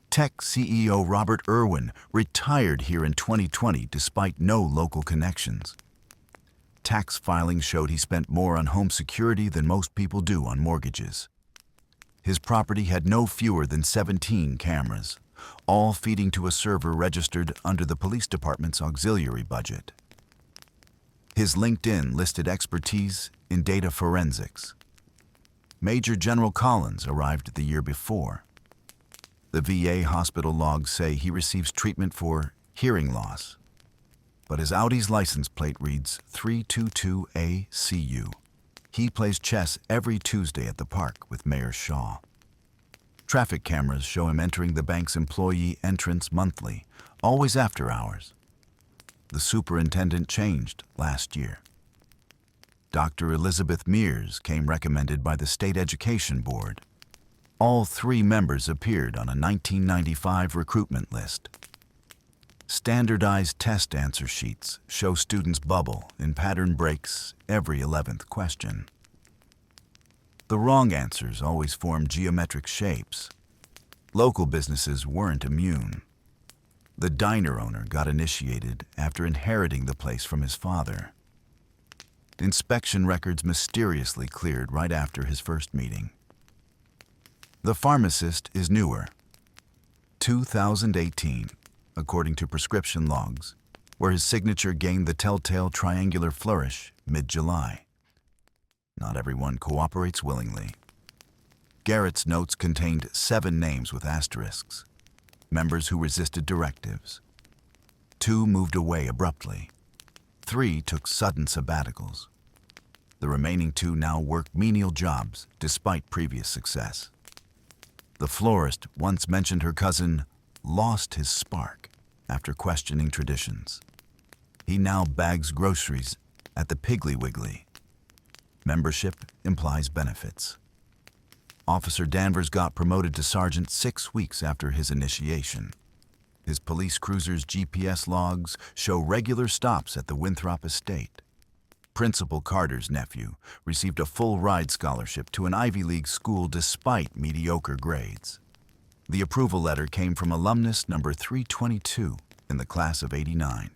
Tech CEO Robert Irwin retired here in 2020 despite no local connections. Tax filings showed he spent more on home security than most people do on mortgages. His property had no fewer than 17 cameras, all feeding to a server registered under the police department's auxiliary budget. His LinkedIn listed expertise in data forensics. Major General Collins arrived the year before. The VA hospital logs say he receives treatment for hearing loss, but his Audi's license plate reads 322ACU. He plays chess every Tuesday at the park with Mayor Shaw. Traffic cameras show him entering the bank's employee entrance monthly, always after hours. The superintendent changed last year. Dr. Elizabeth Mears came recommended by the State Education Board. All 3 members appeared on a 1995 recruitment list. Standardized test answer sheets show students bubble in pattern breaks every 11th question. The wrong answers always form geometric shapes. Local businesses weren't immune. The diner owner got initiated after inheriting the place from his father. Inspection records mysteriously cleared right after his first meeting. The pharmacist is newer. 2018, according to prescription logs, where his signature gained the telltale triangular flourish mid-July. Not everyone cooperates willingly. Garrett's notes contained 7 names with asterisks, members who resisted directives. 2 moved away abruptly. 3 took sudden sabbaticals. The remaining 2 now worked menial jobs despite previous success. The florist once mentioned her cousin lost his spark after questioning traditions. He now bags groceries at the Piggly Wiggly. Membership implies benefits. Officer Danvers got promoted to sergeant 6 weeks after his initiation. His police cruiser's GPS logs show regular stops at the Winthrop estate. Principal Carter's nephew received a full ride scholarship to an Ivy League school despite mediocre grades. The approval letter came from alumnus number 322 in the class of '89.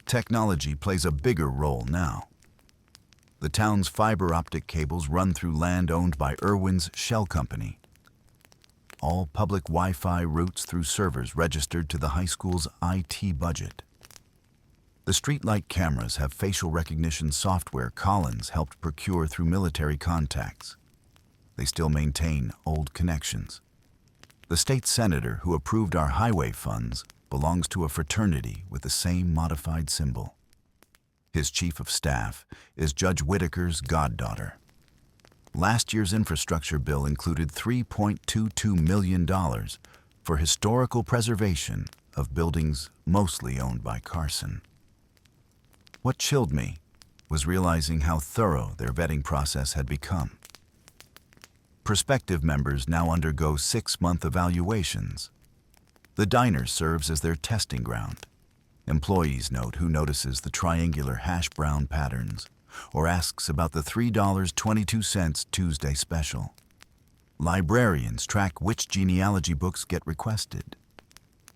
Technology plays a bigger role now. The town's fiber optic cables run through land owned by Irwin's Shell Company. All public Wi-Fi routes through servers registered to the high school's IT budget. The streetlight cameras have facial recognition software Collins helped procure through military contacts. They still maintain old connections. The state senator who approved our highway funds belongs to a fraternity with the same modified symbol. His chief of staff is Judge Whitaker's goddaughter. Last year's infrastructure bill included $3.22 million for historical preservation of buildings mostly owned by Carson. What chilled me was realizing how thorough their vetting process had become. Prospective members now undergo 6-month evaluations. The diner serves as their testing ground. Employees note who notices the triangular hash brown patterns or asks about the $3.22 Tuesday special. Librarians track which genealogy books get requested.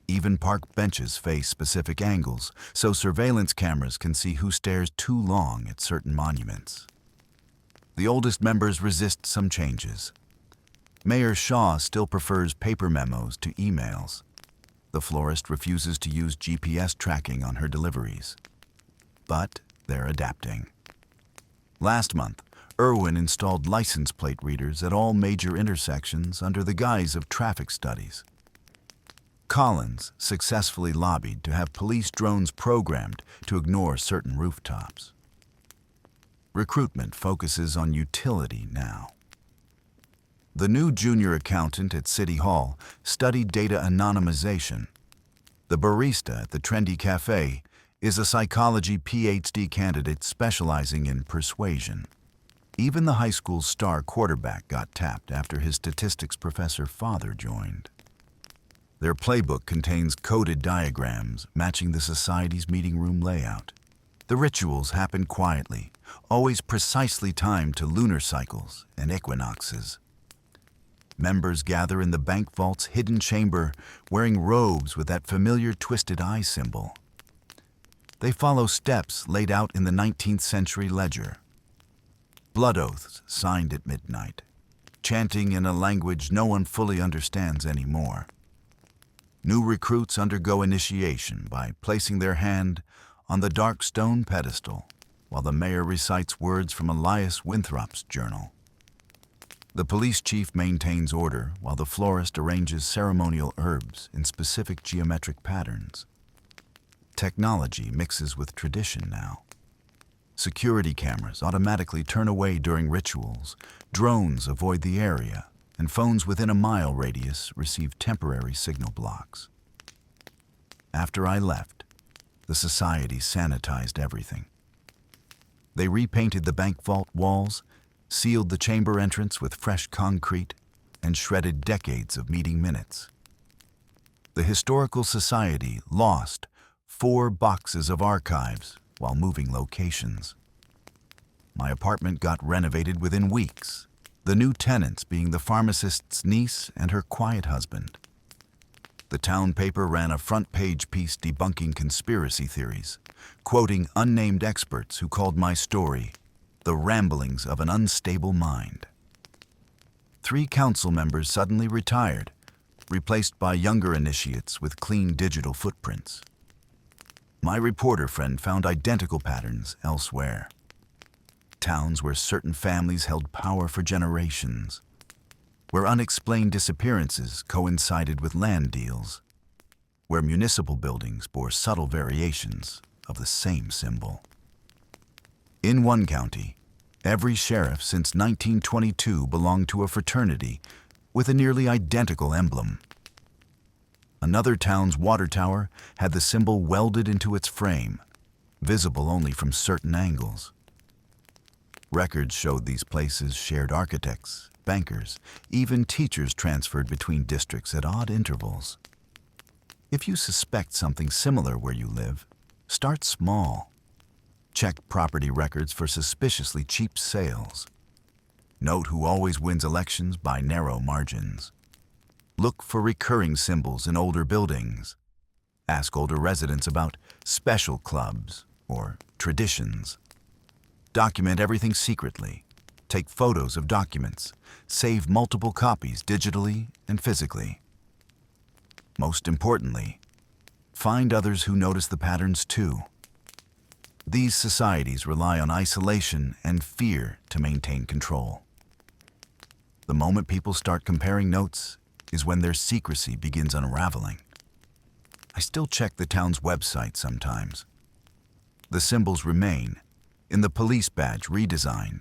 Even park benches face specific angles, so surveillance cameras can see who stares too long at certain monuments. The oldest members resist some changes. Mayor Shaw still prefers paper memos to emails. The florist refuses to use GPS tracking on her deliveries. But they're adapting. Last month, Irwin installed license plate readers at all major intersections under the guise of traffic studies. Collins successfully lobbied to have police drones programmed to ignore certain rooftops. Recruitment focuses on utility now. The new junior accountant at City Hall studied data anonymization. The barista at the trendy cafe is a psychology PhD candidate specializing in persuasion. Even the high school's star quarterback got tapped after his statistics professor father joined. Their playbook contains coded diagrams matching the society's meeting room layout. The rituals happen quietly, always precisely timed to lunar cycles and equinoxes. Members gather in the bank vault's hidden chamber wearing robes with that familiar twisted eye symbol. They follow steps laid out in the 19th century ledger. Blood oaths signed at midnight, chanting in a language no one fully understands anymore. New recruits undergo initiation by placing their hand on the dark stone pedestal while the mayor recites words from Elias Winthrop's journal. The police chief maintains order while the florist arranges ceremonial herbs in specific geometric patterns. Technology mixes with tradition now. Security cameras automatically turn away during rituals, drones avoid the area, and phones within a mile radius receive temporary signal blocks. After I left, the society sanitized everything. They repainted the bank vault walls, sealed the chamber entrance with fresh concrete, and shredded decades of meeting minutes. The Historical Society lost 4 boxes of archives while moving locations. My apartment got renovated within weeks, the new tenants being the pharmacist's niece and her quiet husband. The town paper ran a front-page piece debunking conspiracy theories, quoting unnamed experts who called my story the ramblings of an unstable mind. 3 council members suddenly retired, replaced by younger initiates with clean digital footprints. My reporter friend found identical patterns elsewhere. Towns where certain families held power for generations, where unexplained disappearances coincided with land deals, where municipal buildings bore subtle variations of the same symbol. In one county, every sheriff since 1922 belonged to a fraternity with a nearly identical emblem. Another town's water tower had the symbol welded into its frame, visible only from certain angles. Records showed these places shared architects, bankers, even teachers transferred between districts at odd intervals. If you suspect something similar where you live, start small. Check property records for suspiciously cheap sales. Note who always wins elections by narrow margins. Look for recurring symbols in older buildings. Ask older residents about special clubs or traditions. Document everything secretly. Take photos of documents. Save multiple copies digitally and physically. Most importantly, find others who notice the patterns too. These societies rely on isolation and fear to maintain control. The moment people start comparing notes is when their secrecy begins unraveling. I still check the town's website sometimes. The symbols remain in the police badge redesign,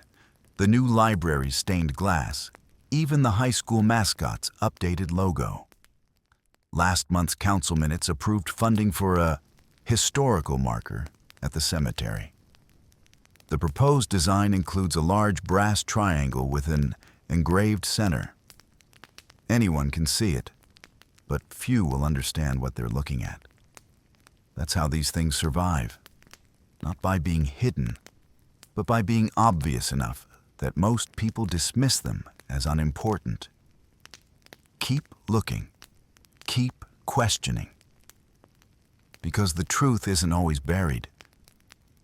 the new library's stained glass, even the high school mascot's updated logo. Last month's council minutes approved funding for a historical marker at the cemetery. The proposed design includes a large brass triangle with an engraved center. Anyone can see it, but few will understand what they're looking at. That's how these things survive, not by being hidden, but by being obvious enough that most people dismiss them as unimportant. Keep looking. Keep questioning. Because the truth isn't always buried.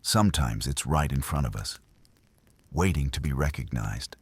Sometimes it's right in front of us, waiting to be recognized.